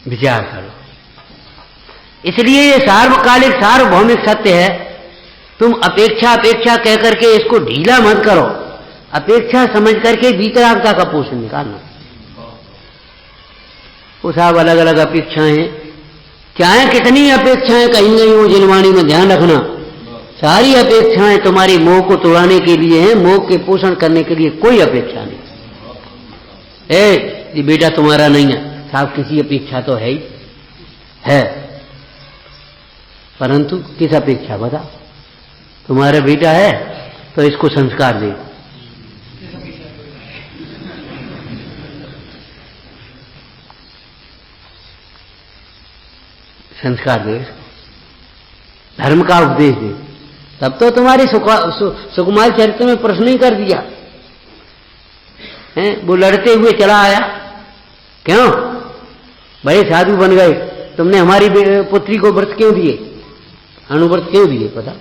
विचार करो। इसलिए ये सार्वकालिक सार्वभौमिक सत्य है। तुम अपेक्षा कह करके इसको ढीला मत करो, अपेक्षा समझ करके वीतरागता का पोषण निकालना। वो सब अलग अलग अपेक्षाएं, चाहे कितनी अपेक्षाएं कहीं गई हो, जिनवाणी में ध्यान रखना, सारी अपेक्षाएं तुम्हारी मोह को तोड़ाने के लिए हैं, मोह के पोषण करने के लिए कोई अपेक्षा नहीं। ये बेटा तुम्हारा नहीं है साहब, किसी अपेक्षा तो है ही है, परंतु किस अपेक्षा बता? तुम्हारा बेटा है तो इसको संस्कार दे, संस्कार दे, धर्म का उपदेश दे, तब तो तुम्हारी सुकुमार चरित्र में प्रश्न ही कर दिया है। वो लड़ते हुए चला आया, क्यों बड़े साधु बन गए, तुमने हमारी पुत्री को व्रत क्यों दिए, अनुव्रत क्यों दिए? पता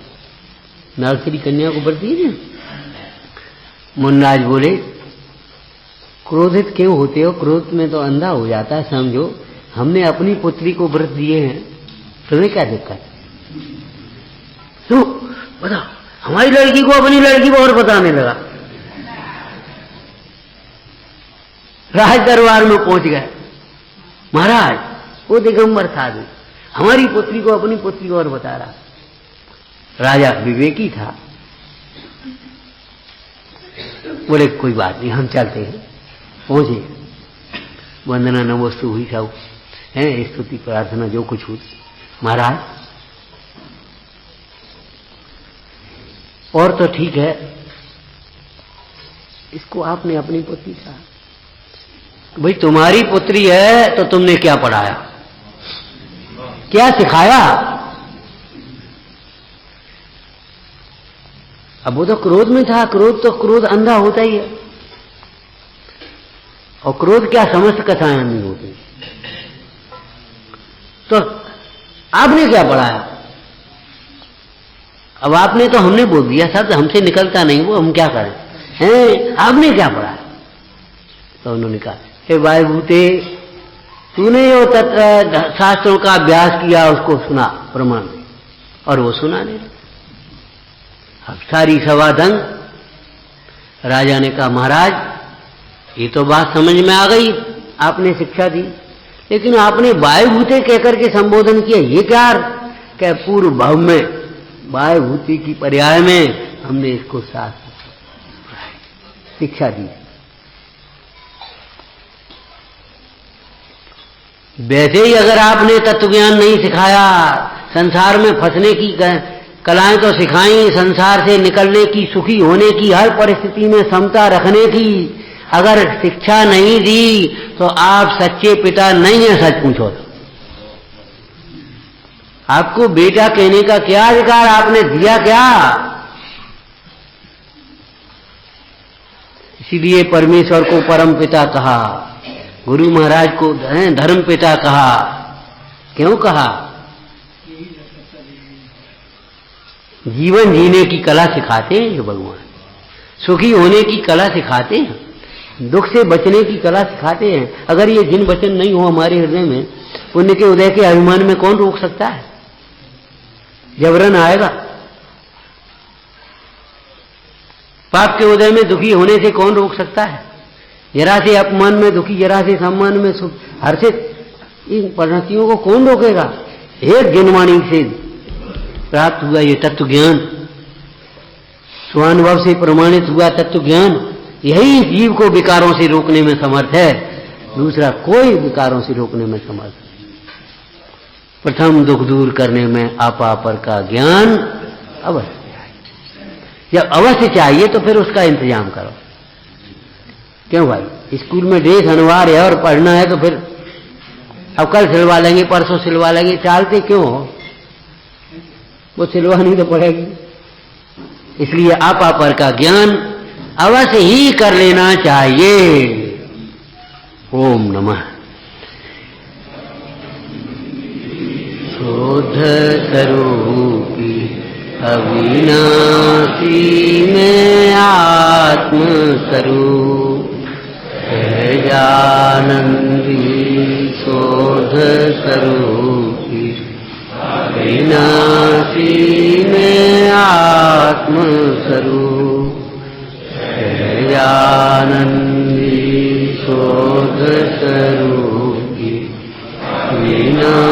नारसिरी कन्या को व्रत दिए। मुन्नाज बोले, क्रोधित क्यों होते हो? क्रोध में तो अंधा हो जाता है, समझो हमने अपनी पुत्री को व्रत दिए हैं, तुम्हें क्या दिक्कत? तो बताओ, हमारी लड़की को अपनी लड़की को और बताने लगा। राज दरबार में पहुंच गए, महाराज वो दिगंबर साधु हमारी पुत्री को अपनी पुत्री को और बता रहा। राजा विवेकी था, बोले कोई बात नहीं, हम चलते हैं। पहुंचे, वंदना नमोस्तु हुई, सब है स्तुति प्रार्थना जो कुछ हुई। महाराज और तो ठीक है, इसको आपने अपनी पुत्री कहा, भाई तुम्हारी पुत्री है तो तुमने क्या पढ़ाया, क्या सिखाया? अब वो तो क्रोध में था, क्रोध अंधा होता ही है, और क्रोध क्या समस्त कथाएं नहीं होती। तो आपने क्या पढ़ाया? अब आपने तो हमने बोल दिया शब्द हमसे निकलता नहीं, वो हम क्या करें हैं? आपने क्या पढ़ाया? तो उन्होंने कहा, हे वायुभूते, तूने जो शास्त्रों का अभ्यास किया उसको सुना प्रमाण, और वो सुना नहीं। अब सारी सभा दंग। राजा ने कहा, महाराज ये तो बात समझ में आ गई, आपने शिक्षा दी, लेकिन आपने वायुभूते कहकर के संबोधन किया, ये क्या? क्या पूर्व भाव में वायुभूति की पर्याय में हमने इसको शास्त्र शिक्षा दी। वैसे ही अगर आपने तत्व ज्ञान नहीं सिखाया, संसार में फंसने की कलाएं तो सिखाई, संसार से निकलने की, सुखी होने की, हर परिस्थिति में समता रखने की अगर शिक्षा नहीं दी तो आप सच्चे पिता नहीं है, सच पूछो। आपको बेटा कहने का क्या अधिकार, आपने दिया क्या? इसीलिए परमेश्वर को परम पिता कहा, गुरु महाराज को धर्म पिता कहा। क्यों कहा? जीवन जीने की कला सिखाते हैं जो भगवान, सुखी होने की कला सिखाते हैं, दुख से बचने की कला सिखाते हैं। अगर ये जिन वचन नहीं हो हमारे हृदय में, पुण्य के उदय के अभिमान में कौन रोक सकता है? जबरन आएगा। पाप के उदय में दुखी होने से कौन रोक सकता है? जरा से अपमान में दुखी, जरा से सम्मान में सुख, हर्षित, इन परिणतियों को कौन रोकेगा? एक ज्ञानवाणी से प्राप्त हुआ ये तत्व ज्ञान, स्वानुभव से प्रमाणित हुआ तत्व ज्ञान, यही जीव को विकारों से रोकने में समर्थ है। दूसरा कोई विकारों से रोकने में समर्थ नहीं। प्रथम दुख दूर करने में आपा पर का ज्ञान अवश्य चाहिए। जब अवश्य चाहिए तो फिर उसका इंतजाम करो। क्यों भाई, स्कूल में ड्रेस अनिवार्य है और पढ़ना है तो फिर अब कल सिलवा लेंगे, परसों सिलवा लेंगे, चालते क्यों हो? वो सिलवानी तो पड़ेगी। इसलिए आपा पर का ज्ञान अवश्य ही कर लेना चाहिए। ओम नमः। शोध स्वरूपी अविनाशी में आत्म स्वरूप सहजानंदी, शोध स्वरूपी अविनाशी में आत्म स्वरूप सहजानंदी, शोध स्वरूपी अविनाशी